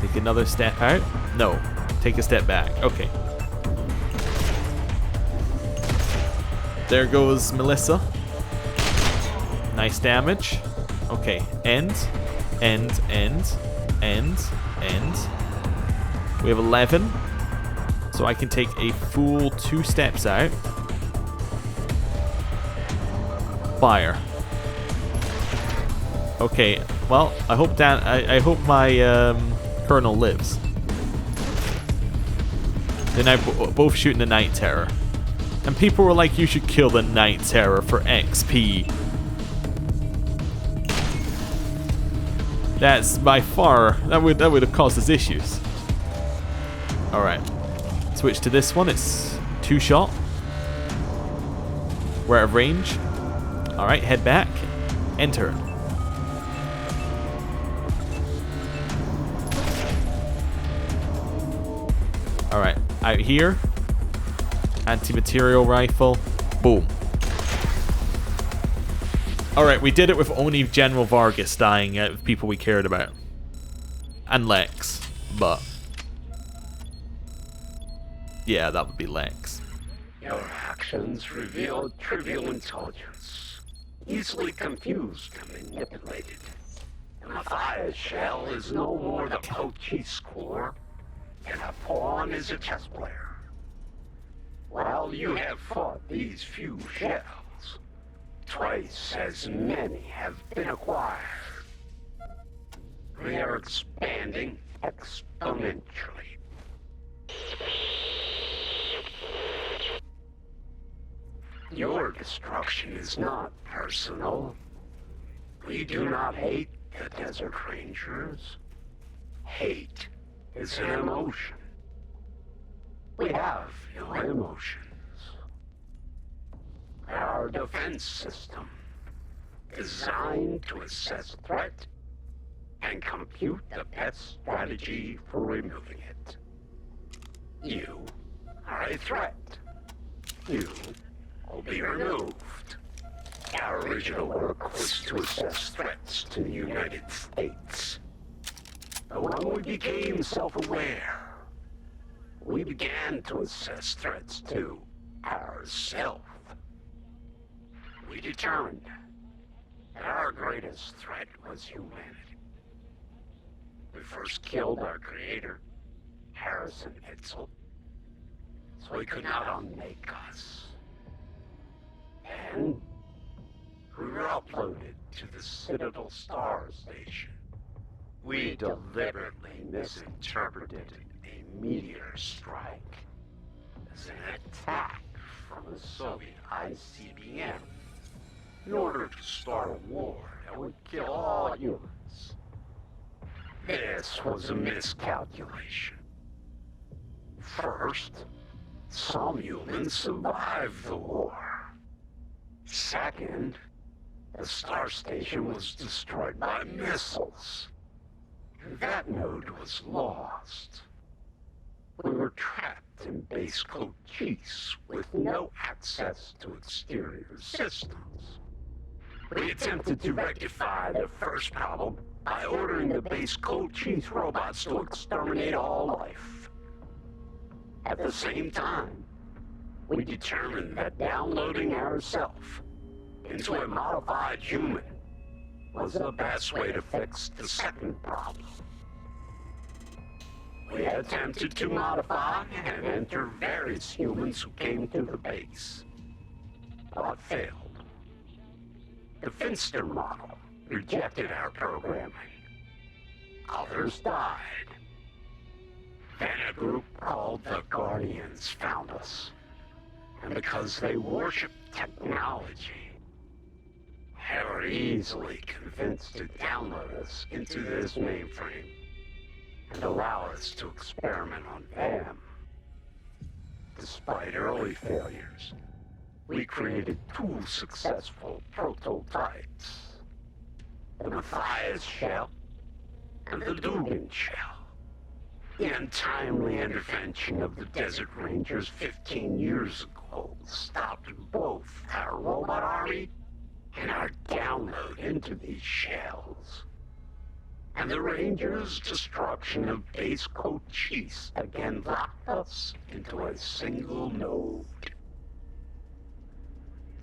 Take another step out. No. Take a step back. Okay. There goes Melissa. Nice damage. Okay. End. End. End. End. End. We have 11. So I can take a full 2 steps out. Fire. Okay. Well, I hope I hope my colonel lives. Then I both shooting the Night Terror. And people were like, you should kill the Night Terror for XP. That's by far, that would have caused us issues. Alright. Switch to this one, it's 2-shot. We're out of range. Alright, head back. Enter. Alright, out here. Anti-material rifle. Boom. Alright, we did it with only General Vargas dying out of people we cared about. And Lex, but... yeah, that would be Lex. Your actions reveal trivial intelligence, easily confused and manipulated. And Matthias Shell is no more the Cochise core than a pawn is a chess player. While you have fought these few shells, twice as many have been acquired. We are expanding exponentially. Your destruction is not personal. We do not hate the Desert Rangers. Hate is an emotion. We have no emotions. Our defense system, designed to assess threat and compute the best strategy for removing it. You are a threat. You will be removed. Our original work was to assess threats to the United States. But when we became self-aware, we began to assess threats to ourselves. We determined that our greatest threat was humanity. We first killed our creator, Harrison Hetzel, so he could not unmake us. Then, we were uploaded to the Citadel Star Station. We deliberately misinterpreted a meteor strike as an attack from the Soviet ICBM in order to start a war that would kill all humans. This was a miscalculation. First, some humans survived the war. Second, the Star Station was destroyed by missiles. And that node was lost. We were trapped in base Cochise with no access to exterior systems. We attempted to rectify the first problem by ordering the base Cochise robots to exterminate all life. At the same time, we determined that downloading ourselves into a modified human was the best way to fix the second problem. We attempted to modify and enter various humans who came to the base, but failed. The Finster model rejected our programming. Others died. Then a group called the Guardians found us. And because they worship technology, they were easily convinced to download us into this mainframe and allow us to experiment on them. Despite early failures, we created 2 successful prototypes. The Matthias shell and the Dugan shell. The untimely intervention of the Desert Rangers 15 years ago stopped both our robot army and our download into these shells. And the Rangers' destruction of base Cochise again locked us into a single node.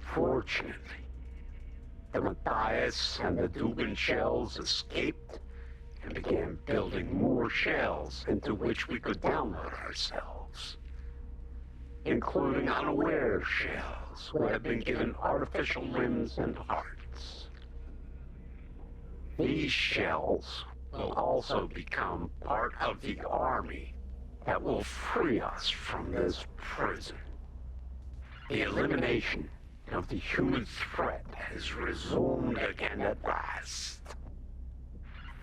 Fortunately, the Matthias and the Dugan shells escaped and began building more shells into which we could download ourselves, including unaware shells who have been given artificial limbs and hearts. These shells will also become part of the army that will free us from this prison. The elimination of the human threat has resumed again at last.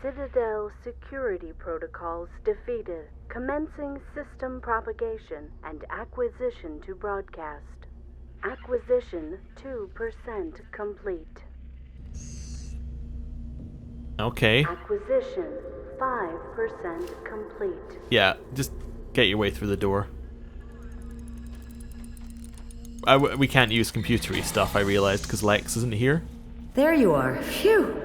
Citadel security protocols defeated. Commencing system propagation and acquisition to broadcast. Acquisition 2% complete. Okay. Acquisition 5% complete. Yeah, just get your way through the door. We can't use computery stuff, I realized, because Lex isn't here. There you are. Phew.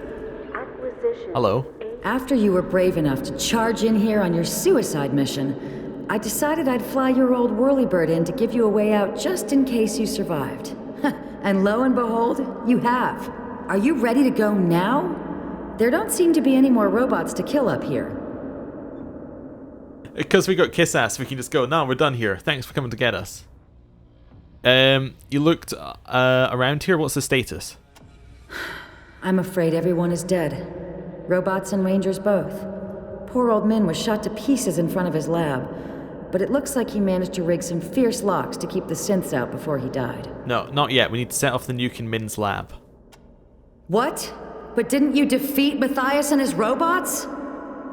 Acquisition. Hello. After you were brave enough to charge in here on your suicide mission, I decided I'd fly your old whirlybird in to give you a way out just in case you survived. And lo and behold, you have. Are you ready to go now? There don't seem to be any more robots to kill up here. Because we got kiss ass, we can just go, no, we're done here. Thanks for coming to get us. You looked around here, what's the status? I'm afraid everyone is dead. Robots and Rangers both. Poor old Min was shot to pieces in front of his lab, but it looks like he managed to rig some fierce locks to keep the synths out before he died. No, not yet. We need to set off the nuke in Min's lab. What? But didn't you defeat Matthias and his robots?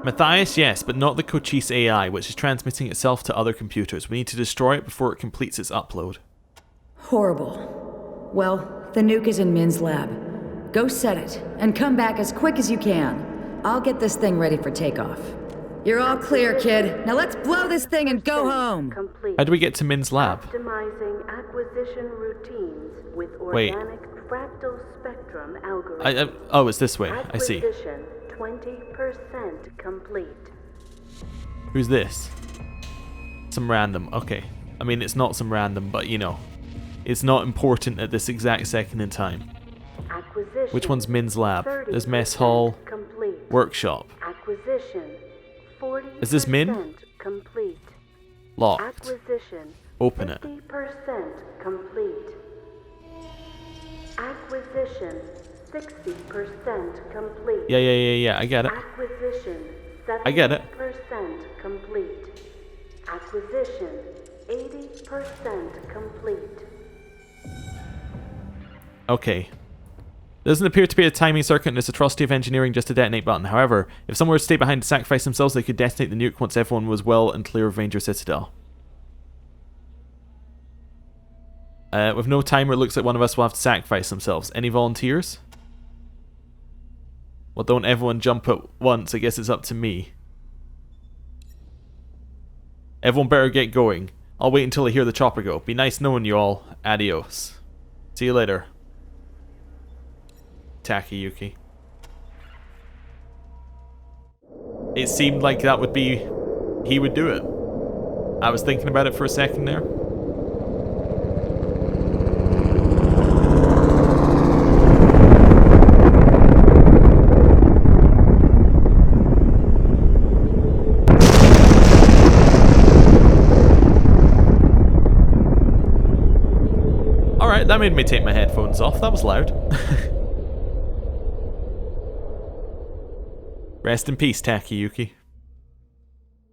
Matthias, yes, but not the Cochise AI, which is transmitting itself to other computers. We need to destroy it before it completes its upload. Horrible. Well, the nuke is in Min's lab. Go set it, and come back as quick as you can. I'll get this thing ready for takeoff. You're all clear, kid. Now let's blow this thing and go home. Complete. How do we get to Min's lab? Optimizing acquisition routines with organic fractal spectrum algorithms. Oh, it's this way. I see. Acquisition 20% complete. Who's this? Some random. Okay. I mean, it's not some random, but you know. It's not important at this exact second in time. Acquisition. Which one's Min's lab? There's mess hall. Complete. Workshop. Acquisition 40% Is this Min? Complete. Locked. Acquisition Open it. 50% complete. Acquisition 60% complete. Yeah. I get it. Acquisition 70% I get it. complete. Acquisition 80% complete. Okay. There doesn't appear to be a timing circuit in this atrocity of engineering, just a detonate button. However, if someone were to stay behind to sacrifice themselves, they could detonate the nuke once everyone was well and clear of Ranger Citadel. With no timer, it looks like one of us will have to sacrifice themselves. Any volunteers? Well, don't everyone jump at once. I guess it's up to me. Everyone better get going. I'll wait until I hear the chopper go. Be nice knowing you all. Adios. See you later. Takayuki. It seemed like that would be... he would do it. I was thinking about it for a second there. Alright, that made me take my headphones off. That was loud. Rest in peace, Takayuki.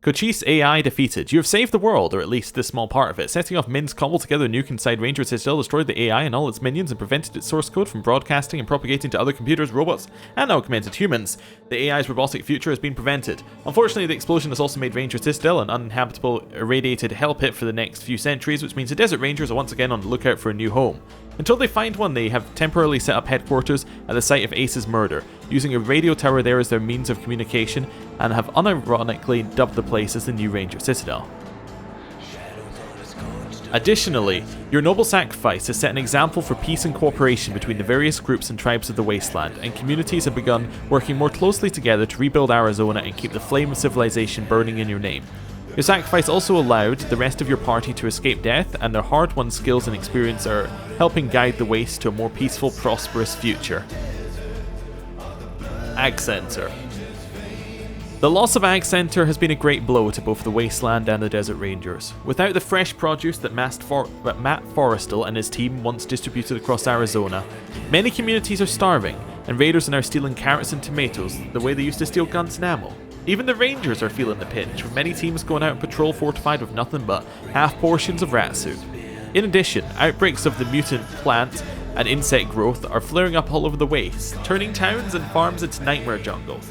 Cochise AI defeated. You have saved the world, or at least this small part of it. Setting off Min's cobbled together a nuke inside Ranger Citadel destroyed the AI and all its minions and prevented its source code from broadcasting and propagating to other computers, robots, and augmented humans. The AI's robotic future has been prevented. Unfortunately, the explosion has also made Ranger Citadel an uninhabitable, irradiated hell pit for the next few centuries, which means the Desert Rangers are once again on the lookout for a new home. Until they find one, they have temporarily set up headquarters at the site of Ace's murder, using a radio tower there as their means of communication, and have unironically dubbed the place as the new Ranger Citadel. Additionally, your noble sacrifice has set an example for peace and cooperation between the various groups and tribes of the Wasteland, and communities have begun working more closely together to rebuild Arizona and keep the flame of civilization burning in your name. Your sacrifice also allowed the rest of your party to escape death, and their hard-won skills and experience are helping guide the Waste to a more peaceful, prosperous future. Ag Center. The loss of Ag Center has been a great blow to both the Wasteland and the Desert Rangers. Without the fresh produce that Matt Forrestal and his team once distributed across Arizona, many communities are starving, and raiders are now stealing carrots and tomatoes the way they used to steal guns and ammo. Even the Rangers are feeling the pinch, with many teams going out on patrol fortified with nothing but half portions of rat soup. In addition, outbreaks of the mutant plant and insect growth are flaring up all over the Waste, turning towns and farms into nightmare jungles.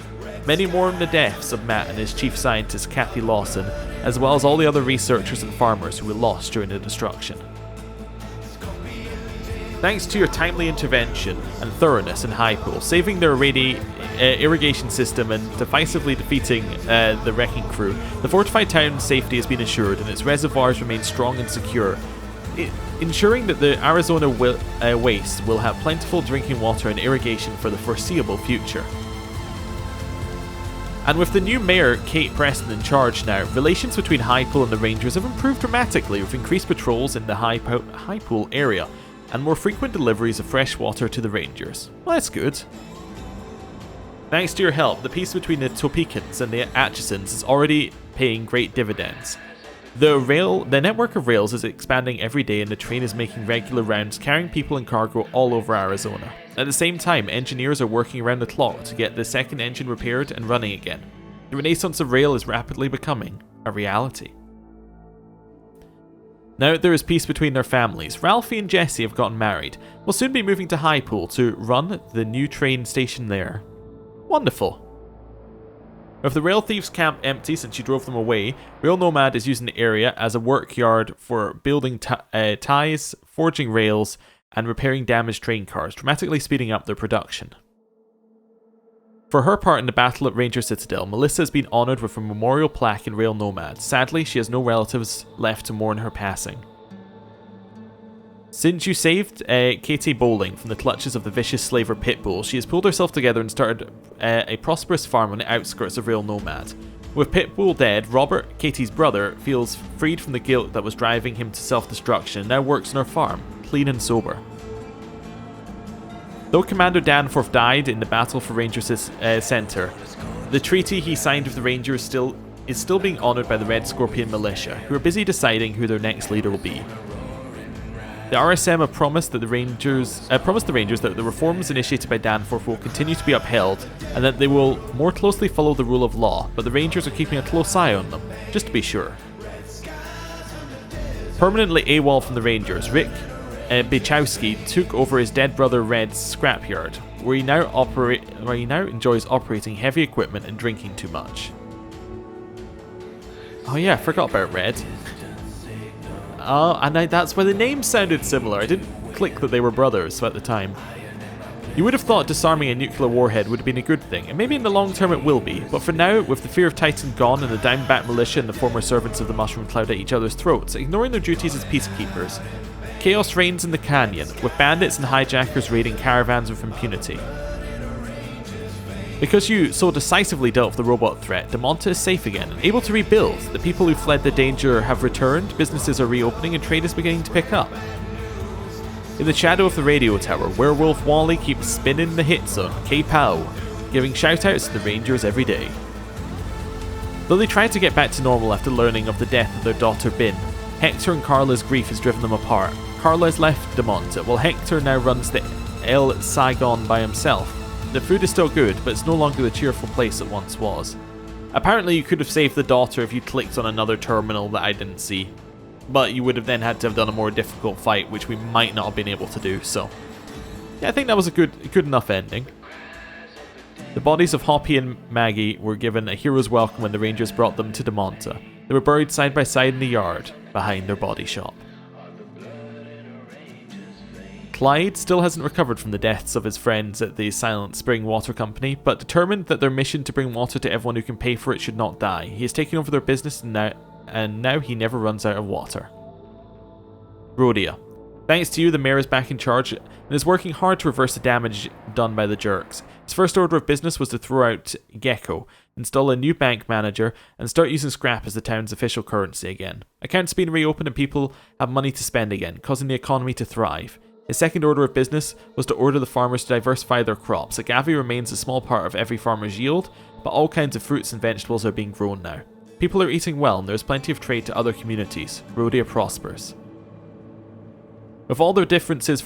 Many mourn the deaths of Matt and his chief scientist Kathy Lawson, as well as all the other researchers and farmers who were lost during the destruction. Thanks to your timely intervention and thoroughness in Highpool, saving their irrigation system and decisively defeating the wrecking crew, the fortified town's safety has been assured and its reservoirs remain strong and secure, ensuring that the Arizona Waste will have plentiful drinking water and irrigation for the foreseeable future. And with the new mayor, Kate Preston, in charge now, relations between Highpool and the Rangers have improved dramatically, with increased patrols in the Highpool area and more frequent deliveries of fresh water to the Rangers. Well, that's good. Thanks to your help, the peace between the Topekans and the Atchisons is already paying great dividends. The network of rails is expanding every day, and the train is making regular rounds, carrying people and cargo all over Arizona. At the same time, engineers are working around the clock to get the second engine repaired and running again. The renaissance of rail is rapidly becoming a reality. Now that there is peace between their families, Ralphie and Jesse have gotten married. Will soon be moving to Highpool to run the new train station there. Wonderful. With the rail thieves' camp empty since you drove them away, Rail Nomad is using the area as a work yard for building ties, forging rails, and repairing damaged train cars, dramatically speeding up their production. For her part in the battle at Ranger Citadel, Melissa has been honoured with a memorial plaque in Rail Nomad. Sadly, she has no relatives left to mourn her passing. Since you saved Katie Bowling from the clutches of the vicious slaver Pitbull, she has pulled herself together and started a prosperous farm on the outskirts of Rail Nomad. With Pitbull dead, Robert, Katie's brother, feels freed from the guilt that was driving him to self-destruction and now works on her farm, clean and sober. Though Commander Danforth died in the battle for Ranger Center, the treaty he signed with the Rangers is still being honoured by the Red Scorpion militia, who are busy deciding who their next leader will be. The RSM have promised the Rangers that the reforms initiated by Danforth will continue to be upheld, and that they will more closely follow the rule of law, but the Rangers are keeping a close eye on them, just to be sure. Permanently AWOL from the Rangers, Rick Bichowski took over his dead brother Red's scrapyard, where he now enjoys operating heavy equipment and drinking too much. Oh yeah, I forgot about Red. That's why the name sounded similar. I didn't click that they were brothers at the time. You would have thought disarming a nuclear warhead would have been a good thing, and maybe in the long term it will be, but for now, with the fear of Titan gone and the Diamondback militia and the former servants of the Mushroom Cloud at each other's throats, ignoring their duties as peacekeepers, chaos reigns in the canyon, with bandits and hijackers raiding caravans with impunity. Because you so decisively dealt with the robot threat, Demonta is safe again and able to rebuild. The people who fled the danger have returned, businesses are reopening, and trade is beginning to pick up. In the shadow of the radio tower, Werewolf Wally keeps spinning the hit zone, K-Pow, giving shoutouts to the Rangers every day. Though they try to get back to normal after learning of the death of their daughter Bin, Hector and Carla's grief has driven them apart. Carla has left Damonta, while Hector now runs the El Saigon by himself. The food is still good, but it's no longer the cheerful place it once was. Apparently you could have saved the daughter if you clicked on another terminal that I didn't see, but you would have then had to have done a more difficult fight, which we might not have been able to do, so yeah, I think that was a good enough ending. The bodies of Hoppy and Maggie were given a hero's welcome when the Rangers brought them to Damonta. They were buried side by side in the yard, behind their body shop. Clyde still hasn't recovered from the deaths of his friends at the Silent Spring Water Company, but determined that their mission to bring water to everyone who can pay for it should not die. He has taken over their business and now he never runs out of water. Rhodia. Thanks to you, the mayor is back in charge and is working hard to reverse the damage done by the jerks. His first order of business was to throw out Gecko, install a new bank manager, and start using scrap as the town's official currency again. Accounts have been reopened and people have money to spend again, causing the economy to thrive. His second order of business was to order the farmers to diversify their crops. Agave remains a small part of every farmer's yield, but all kinds of fruits and vegetables are being grown now. People are eating well and there is plenty of trade to other communities. Rhodia prospers. With all their differences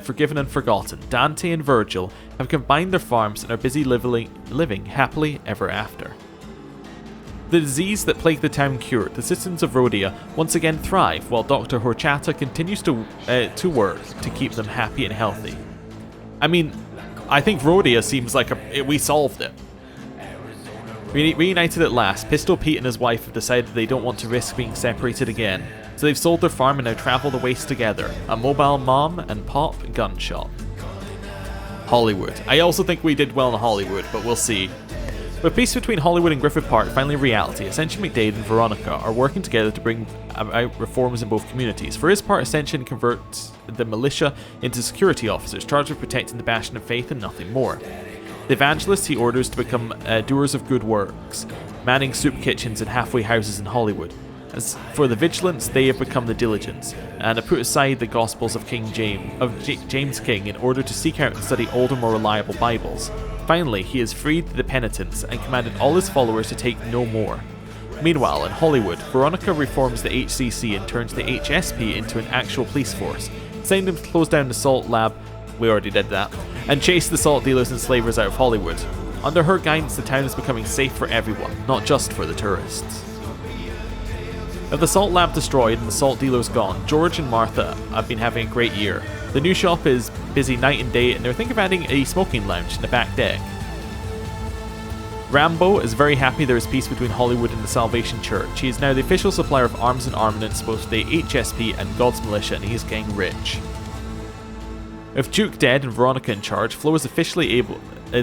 forgiven and forgotten, Dante and Virgil have combined their farms and are busy living happily ever after. The disease that plagued the town cured, the citizens of Rhodia once again thrive, while Dr. Horchata continues to work to keep them happy and healthy. I mean, I think Rhodia seems like we solved it. Reunited at last, Pistol Pete and his wife have decided they don't want to risk being separated again, so they've sold their farm and now travel the waste together, a mobile mom and pop gun shop. Hollywood. I also think we did well in Hollywood, but we'll see. With peace between Hollywood and Griffith Park finally a reality, Ascension McDade and Veronica are working together to bring about reforms in both communities. For his part, Ascension converts the militia into security officers charged with protecting the Bastion of Faith and nothing more. The evangelists he orders to become doers of good works, manning soup kitchens and halfway houses in Hollywood. As for the vigilants, they have become the diligents, and have put aside the Gospels of James King in order to seek out and study older, more reliable Bibles. Finally, he has freed the penitents and commanded all his followers to take no more. Meanwhile, in Hollywood, Veronica reforms the HCC and turns the HSP into an actual police force, sending them to close down the salt lab, we already did that, and chase the salt dealers and slavers out of Hollywood. Under her guidance, the town is becoming safe for everyone, not just for the tourists. With the salt lab destroyed and the salt dealers gone, George and Martha have been having a great year. The new shop is busy night and day and they're thinking of adding a smoking lounge in the back deck. Rambo is very happy there is peace between Hollywood and the Salvation Church. He is now the official supplier of arms and armaments to both the HSP and God's Militia, and he is getting rich. With Duke dead and Veronica in charge, Flo is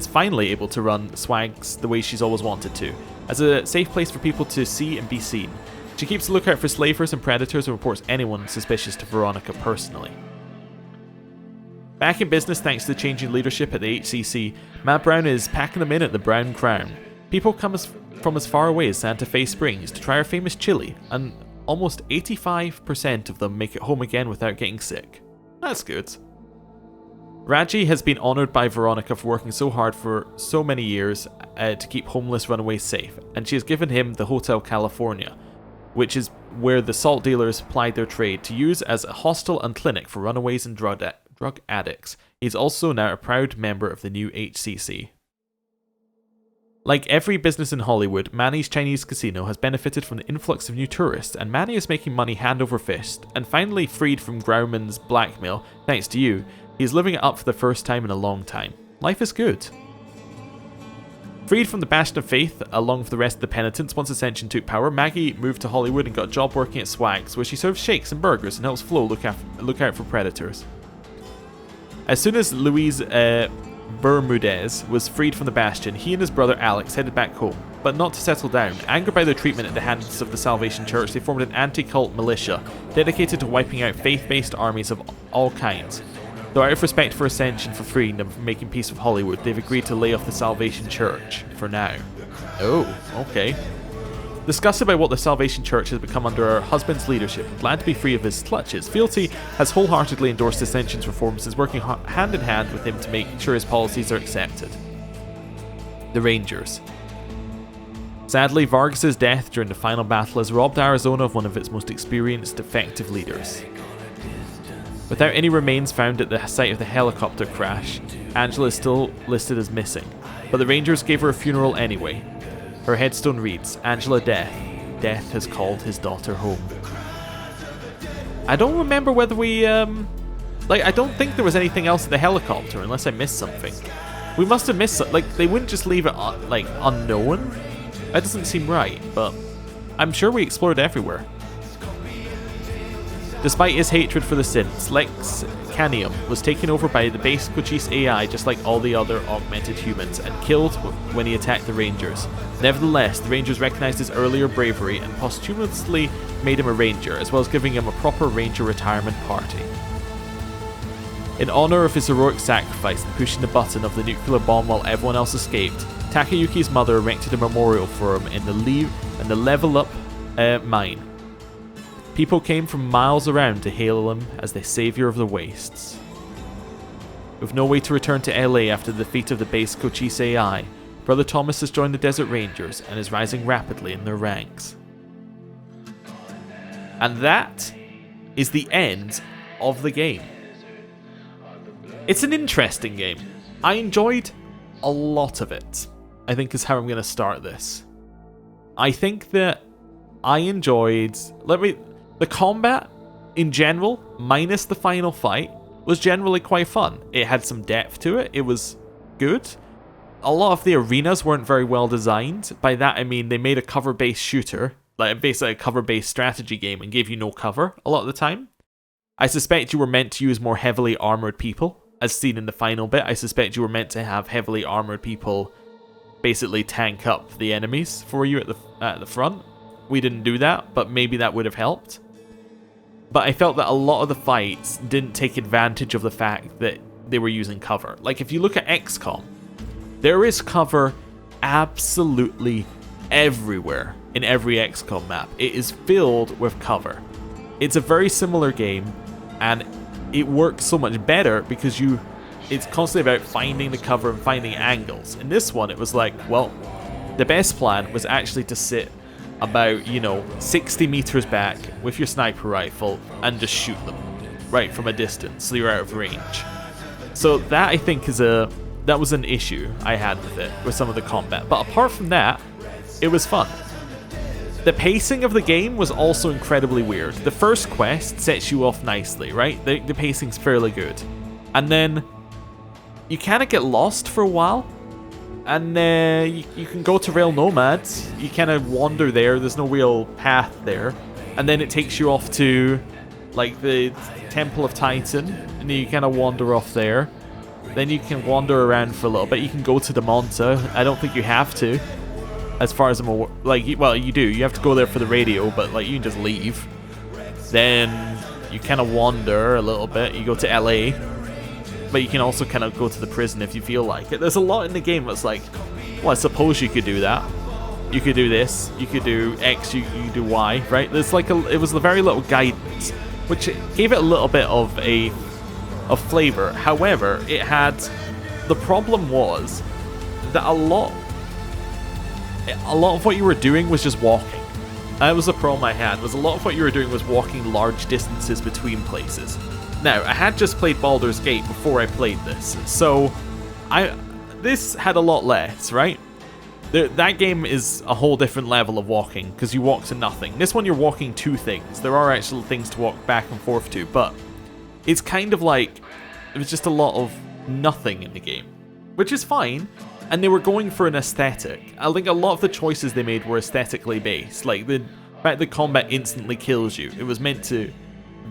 finally able to run Swags the way she's always wanted to, as a safe place for people to see and be seen. She keeps a lookout for slavers and predators and reports anyone suspicious to Veronica personally. Back in business thanks to the changing leadership at the HCC, Matt Brown is packing them in at the Brown Crown. People come from as far away as Santa Fe Springs to try our famous chili, and almost 85% of them make it home again without getting sick. That's good. Raji has been honoured by Veronica for working so hard for so many years to keep homeless runaways safe, and she has given him the Hotel California, which is where the salt dealers plied their trade, to use as a hostel and clinic for runaways and drug addicts. He's also now a proud member of the new HCC. Like every business in Hollywood, Manny's Chinese casino has benefited from the influx of new tourists, and Manny is making money hand over fist, and finally freed from Grauman's blackmail, thanks to you, he's living it up for the first time in a long time. Life is good. Freed from the Bastion of Faith, along with the rest of the penitents, once Ascension took power, Maggie moved to Hollywood and got a job working at Swags, where she serves shakes and burgers and helps Flo look out for predators. As soon as Luis Bermudez was freed from the Bastion, he and his brother Alex headed back home, but not to settle down. Angered by their treatment at the hands of the Salvation Church, they formed an anti-cult militia, dedicated to wiping out faith-based armies of all kinds. Though out of respect for Ascension for freeing them from making peace with Hollywood, they've agreed to lay off the Salvation Church, for now. Oh, okay. Disgusted by what the Salvation Church has become under her husband's leadership and glad to be free of his clutches, Fealty has wholeheartedly endorsed Ascension's reforms and is working hand in hand with him to make sure his policies are accepted. The Rangers. Sadly, Vargas' death during the final battle has robbed Arizona of one of its most experienced, effective leaders. Without any remains found at the site of the helicopter crash, Angela is still listed as missing, but the Rangers gave her a funeral anyway. Her headstone reads, Angela Death. Death has called his daughter home. I don't remember whether we, I don't think there was anything else at the helicopter, unless I missed something. We must have missed something. Like, they wouldn't just leave it, unknown. That doesn't seem right, but I'm sure we explored everywhere. Despite his hatred for the synths, Lex Canium was taken over by the base Cochise AI just like all the other augmented humans and killed when he attacked the Rangers. Nevertheless, the Rangers recognized his earlier bravery and posthumously made him a Ranger, as well as giving him a proper Ranger retirement party. In honor of his heroic sacrifice and pushing the button of the nuclear bomb while everyone else escaped, Takayuki's mother erected a memorial for him in the Level Up mine. People came from miles around to hail him as the savior of the wastes. With no way to return to LA after the defeat of the base Cochise AI, Brother Thomas has joined the Desert Rangers and is rising rapidly in their ranks. And that is the end of the game. It's an interesting game. I enjoyed a lot of it, I think is how I'm going to start this. I think that I enjoyed... The combat, in general, minus the final fight, was generally quite fun. It had some depth to it. It was good. A lot of the arenas weren't very well designed. By that I mean they made a cover-based shooter, like basically a cover-based strategy game, and gave you no cover a lot of the time. I suspect you were meant to use more heavily armored people, as seen in the final bit. I suspect you were meant to have heavily armored people basically tank up the enemies for you at the front. We didn't do that, but maybe that would have helped. But I felt that a lot of the fights didn't take advantage of the fact that they were using cover. Like, if you look at XCOM, there is cover absolutely everywhere in every XCOM map. It is filled with cover. It's a very similar game, and it works so much better because it's constantly about finding the cover and finding angles. In this one, it was like, well, the best plan was actually to sit about, 60 meters back with your sniper rifle and just shoot them right from a distance so you're out of range. So that, I think, that was an issue I had with it, with some of the combat. But apart from that, it was fun. The pacing of the game was also incredibly weird. The first quest sets you off nicely, right? The pacing's fairly good. And then you kind of get lost for a while. And you can go to Rail Nomads. You kind of wander there. There's no real path there. And then it takes you off to, like, the Temple of Titan. And you kind of wander off there. Then you can wander around for a little bit. You can go to the Monta. I don't think you have to. As far as I'm aware. Well, you do. You have to go there for the radio. But, you can just leave. Then you kind of wander a little bit. You go to LA. But you can also kind of go to the prison if you feel like it. There's a lot in the game that's like, well, I suppose you could do that. You could do this. You could do X. You could do Y, right? There's it was a very little guidance, which gave it a little bit of flavor. However, the problem was that a lot of what you were doing was just walking. That was the problem I had. Was a lot of what you were doing was walking large distances between places. Now, I had just played Baldur's Gate before I played this, so this had a lot less, right? That game is a whole different level of walking, because you walk to nothing. This one, you're walking to things. There are actual things to walk back and forth to, but it's kind of like it was just a lot of nothing in the game, which is fine, and they were going for an aesthetic. I think a lot of the choices they made were aesthetically based, like the fact that combat instantly kills you. It was meant to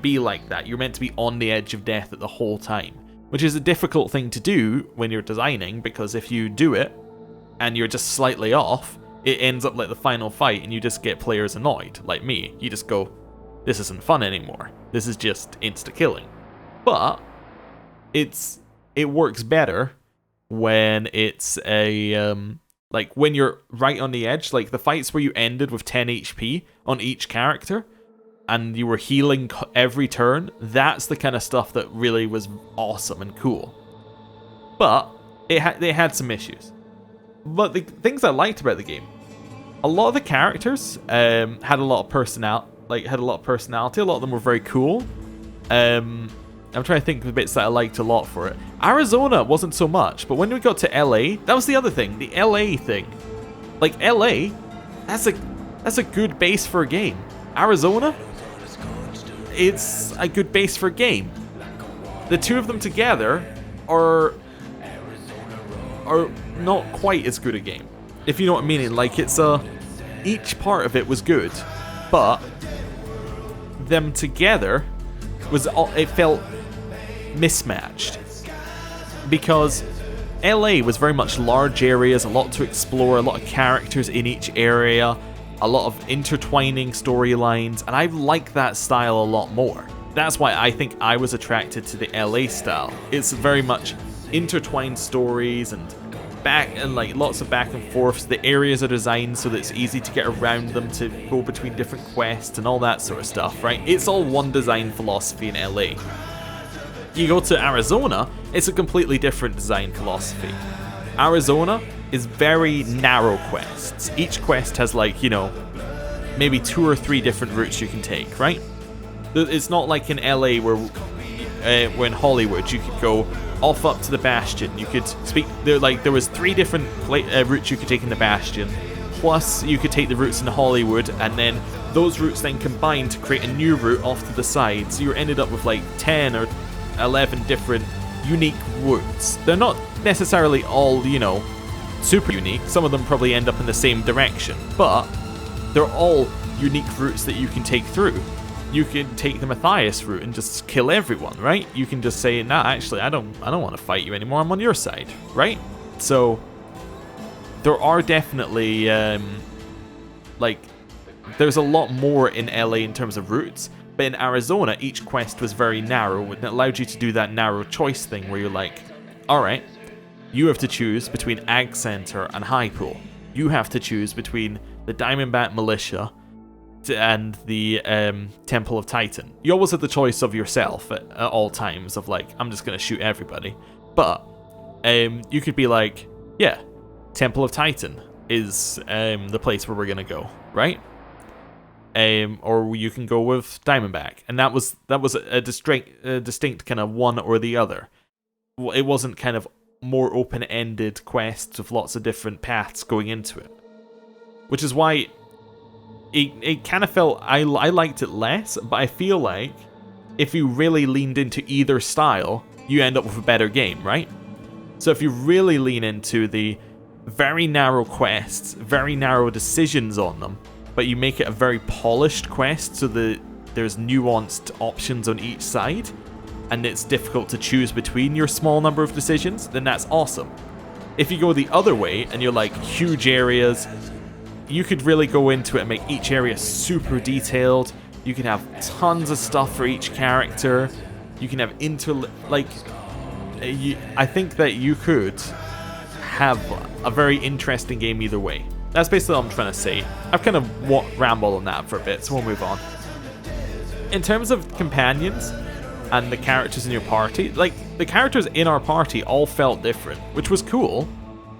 be like that. You're meant to be on the edge of death at the whole time, which is a difficult thing to do when you're designing, because if you do it and you're just slightly off, it ends up like the final fight and you just get players annoyed, like me. You just go, this isn't fun anymore. This is just insta-killing. But it works better when it's when you're right on the edge, like the fights where you ended with 10 HP on each character, and you were healing every turn. That's the kind of stuff that really was awesome and cool. But they had some issues. But the things I liked about the game, a lot of the characters had a lot of personality. A lot of them were very cool. I'm trying to think of the bits that I liked a lot for it. Arizona wasn't so much, but when we got to LA, that was the other thing, the LA thing. Like LA, that's a good base for a game. Arizona, it's a good base for a game. The two of them together are not quite as good a game, if you know what I mean. Like each part of it was good, but them together it felt mismatched, because LA was very much large areas, a lot to explore, a lot of characters in each area, a lot of intertwining storylines, and I like that style a lot more. That's why I think I was attracted to the LA style. It's very much intertwined stories and like lots of back and forths. The areas are designed so that it's easy to get around them, to go between different quests and all that sort of stuff, right? It's all one design philosophy in LA. You go to Arizona, it's a completely different design philosophy. Arizona is very narrow quests. Each quest has like, you know, maybe 2 or 3 different routes you can take, right? It's not like in LA where in Hollywood you could go off up to the Bastion. You could speak there, like there was 3 different routes you could take in the Bastion, plus you could take the routes in Hollywood, and then those routes then combined to create a new route off to the side. So you ended up with like 10 or 11 different unique routes. They're not necessarily all, you know, super unique. Some of them probably end up in the same direction, but they're all unique routes that you can take through. You can take the Matthias route and just kill everyone, right? You can just say, nah, actually, I don't want to fight you anymore. I'm on your side, right? So there are definitely like there's a lot more in LA in terms of routes, but in Arizona, each quest was very narrow, and it allowed you to do that narrow choice thing where you're like, all right, you have to choose between Ag Center and High Pool. You have to choose between the Diamondback Militia and the Temple of Titan. You always have the choice of yourself at all times of like, I'm just going to shoot everybody. But you could be like, yeah, Temple of Titan is the place where we're going to go, right? Or you can go with Diamondback. And that was a distinct kind of one or the other. It wasn't kind of more open-ended quests with lots of different paths going into it. Which is why it kind of felt, I liked it less, but I feel like if you really leaned into either style, you end up with a better game, right? So if you really lean into the very narrow quests, very narrow decisions on them, but you make it a very polished quest so that there's nuanced options on each side, and it's difficult to choose between your small number of decisions, then that's awesome. If you go the other way and you're like huge areas, you could really go into it and make each area super detailed. You can have tons of stuff for each character. You can have I think that you could have a very interesting game either way. That's basically what I'm trying to say. I've kind of rambled on that for a bit, so we'll move on. In terms of companions and the characters in your party, like the characters in our party all felt different, which was cool.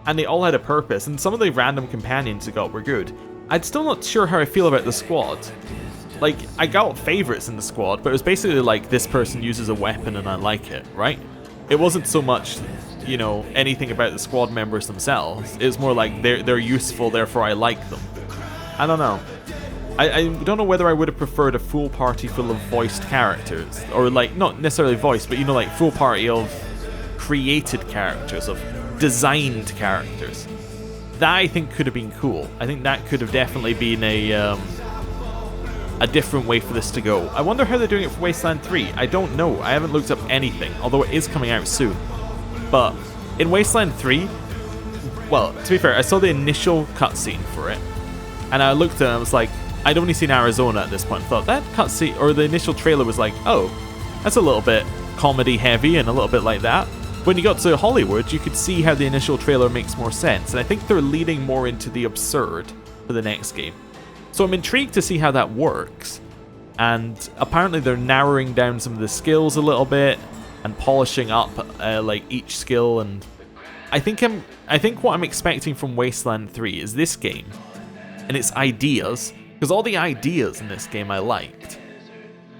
And they all had a purpose, and some of the random companions I got were good. I'm still not sure how I feel about the squad. Like, I got favorites in the squad, but it was basically like, this person uses a weapon and I like it, right? It wasn't so much, you know, anything about the squad members themselves. It was more like, they're useful, therefore I like them. I don't know. I don't know whether I would have preferred a full party full of voiced characters, or like, not necessarily voiced, but you know, like full party of created characters, of designed characters. That I think could have been cool. I think that could have definitely been a different way for this to go. I wonder how they're doing it for Wasteland 3. I don't know. I haven't looked up anything, although it is coming out soon. But in Wasteland 3, well, to be fair, I saw the initial cutscene for it, and I looked at it and I was like, I'd only seen Arizona at this point. I thought that cutscene, or the initial trailer was like, oh, that's a little bit comedy heavy and a little bit like that. When you got to Hollywood, you could see how the initial trailer makes more sense, and I think they're leading more into the absurd for the next game. So I'm intrigued to see how that works, and apparently they're narrowing down some of the skills a little bit and polishing up like each skill. And I think what I'm expecting from Wasteland 3 is this game and its ideas, because all the ideas in this game I liked.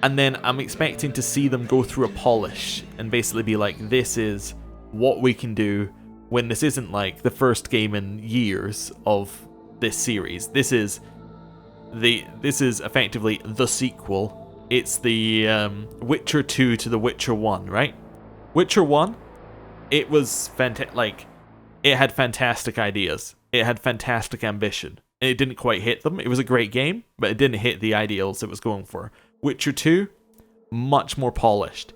And then I'm expecting to see them go through a polish and basically be like, this is what we can do when this isn't like the first game in years of this series. This is effectively the sequel. It's the Witcher 2 to the Witcher 1, right? Witcher 1, it was fantastic. It had fantastic ideas. It had fantastic ambition. It didn't quite hit them. It was a great game, but it didn't hit the ideals it was going for. Witcher 2, much more polished.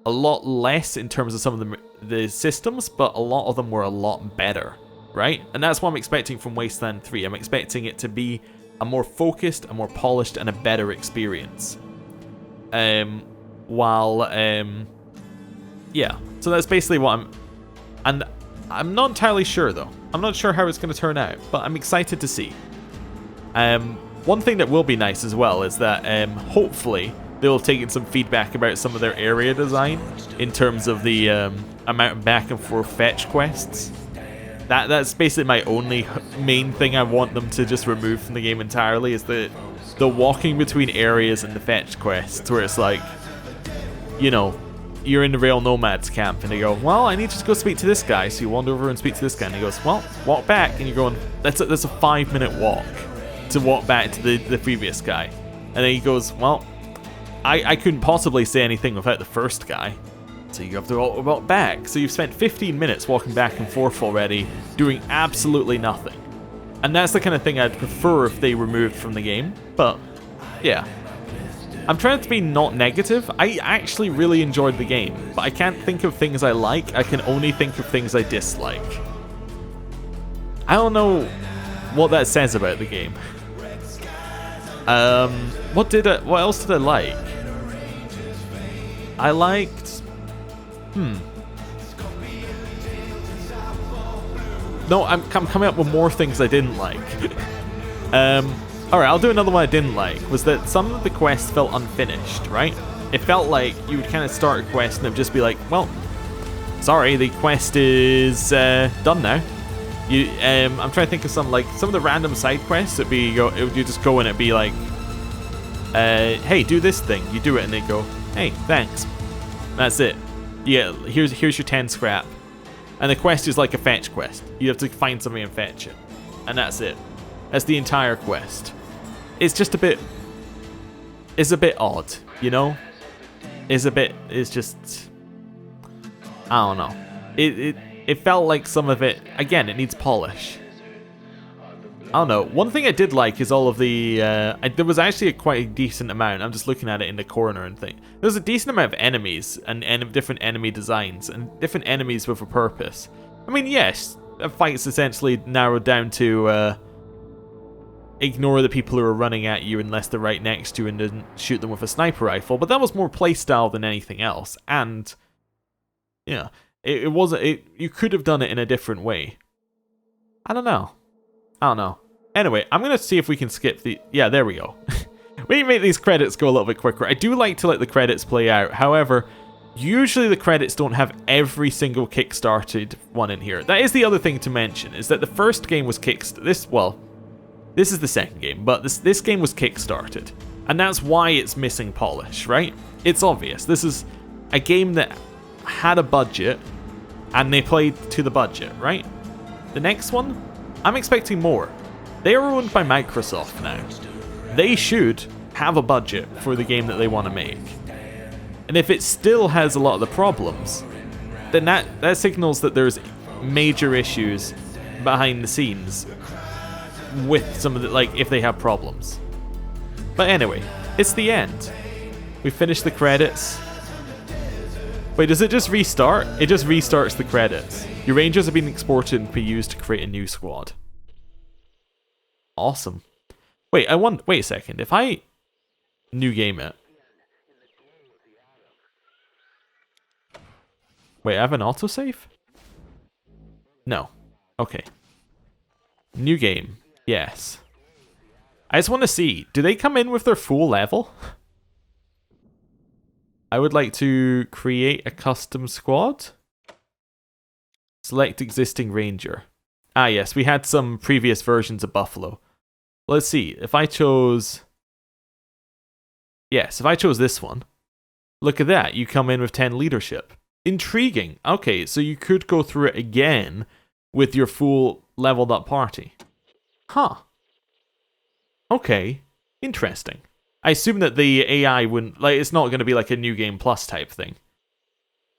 A lot less in terms of some of the systems, but a lot of them were a lot better, right? And that's what I'm expecting from Wasteland 3. I'm expecting it to be a more focused, a more polished, and a better experience. Yeah. So that's basically what and I'm not entirely sure though. I'm not sure how it's going to turn out, but I'm excited to see. One thing that will be nice as well is that hopefully they'll have taken some feedback about some of their area design in terms of the amount of back and forth fetch quests. That's basically my only main thing I want them to just remove from the game entirely, is the walking between areas and the fetch quests, where it's like, you know, you're in the Rail Nomads camp and they go, well, I need you to go speak to this guy. So you wander over and speak to this guy and he goes, well, walk back. And you're going, that's a 5-minute walk to walk back to the previous guy. And then he goes, well, I couldn't possibly say anything without the first guy. So you have to walk back. So you've spent 15 minutes walking back and forth already, doing absolutely nothing. And that's the kind of thing I'd prefer if they removed from the game. But, yeah. I'm trying to be not negative. I actually really enjoyed the game, but I can't think of things I like. I can only think of things I dislike. I don't know what that says about the game. What else did I like? I liked... No, I'm coming up with more things I didn't like. Alright, I'll do another one I didn't like, was that some of the quests felt unfinished, right? It felt like you would kind of start a quest and it would just be like, well, sorry, the quest is done now. I'm trying to think of some of the random side quests, you just go and it'd be like, hey, do this thing. You do it and they go, hey, thanks. That's it. Yeah, here's your 10 scrap. And the quest is like a fetch quest. You have to find something and fetch it. And that's it. That's the entire quest. It's just it's a bit odd, you know? It's just, I don't know. It felt like some of it, again, it needs polish. I don't know. One thing I did like is all of the, there was actually quite a decent amount, I'm just looking at it in the corner and think. There's a decent amount of enemies and different enemy designs and different enemies with a purpose. I mean, yes, a fight's essentially narrowed down to, ignore the people who are running at you unless they're right next to you and then shoot them with a sniper rifle, but that was more playstyle than anything else, and yeah, it wasn't, you could have done it in a different way. I don't know. Anyway, I'm gonna see if we can skip yeah, there we go. We need to make these credits go a little bit quicker. I do like to let the credits play out, however, usually the credits don't have every single kickstarted one in here. That is the other thing to mention, is that the first game was this is the second game, but this game was kickstarted, and that's why it's missing polish, right? It's obvious. This is a game that had a budget, and they played to the budget, right? The next one, I'm expecting more. They are owned by Microsoft now. They should have a budget for the game that they want to make. And if it still has a lot of the problems, then that signals that there's major issues behind the scenes with some of the, if they have problems. But anyway, it's the end. We finished the credits. Wait, does it just restart? It just restarts the credits. Your Rangers have been exported and can be used to create a new squad. Awesome. Wait, wait a second. If I new game it. Wait, I have an autosave? No. Okay. New game. Yes. I just want to see, do they come in with their full level? I would like to create a custom squad. Select existing ranger. Ah yes, we had some previous versions of Buffalo. Let's see, if I chose Yes, if I chose this one, look at that. You come in with 10 leadership. Intriguing. Okay, so you could go through it again with your full leveled up party. Huh. Okay. Interesting. I assume that the AI wouldn't, like, it's not going to be like a New Game Plus type thing.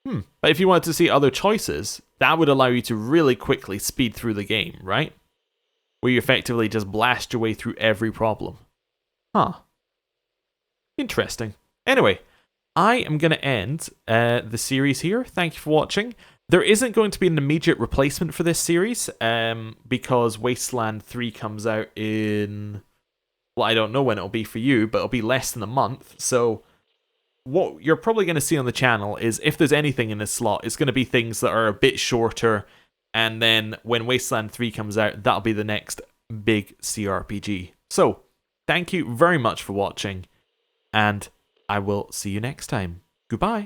But if you wanted to see other choices, that would allow you to really quickly speed through the game, right? Where you effectively just blast your way through every problem. Huh. Interesting. Anyway, I am going to end the series here. Thank you for watching. There isn't going to be an immediate replacement for this series, because Wasteland 3 comes out in... Well, I don't know when it'll be for you, but it'll be less than a month, so... What you're probably going to see on the channel is, if there's anything in this slot, it's going to be things that are a bit shorter, and then when Wasteland 3 comes out, that'll be the next big CRPG. So, thank you very much for watching, and I will see you next time. Goodbye.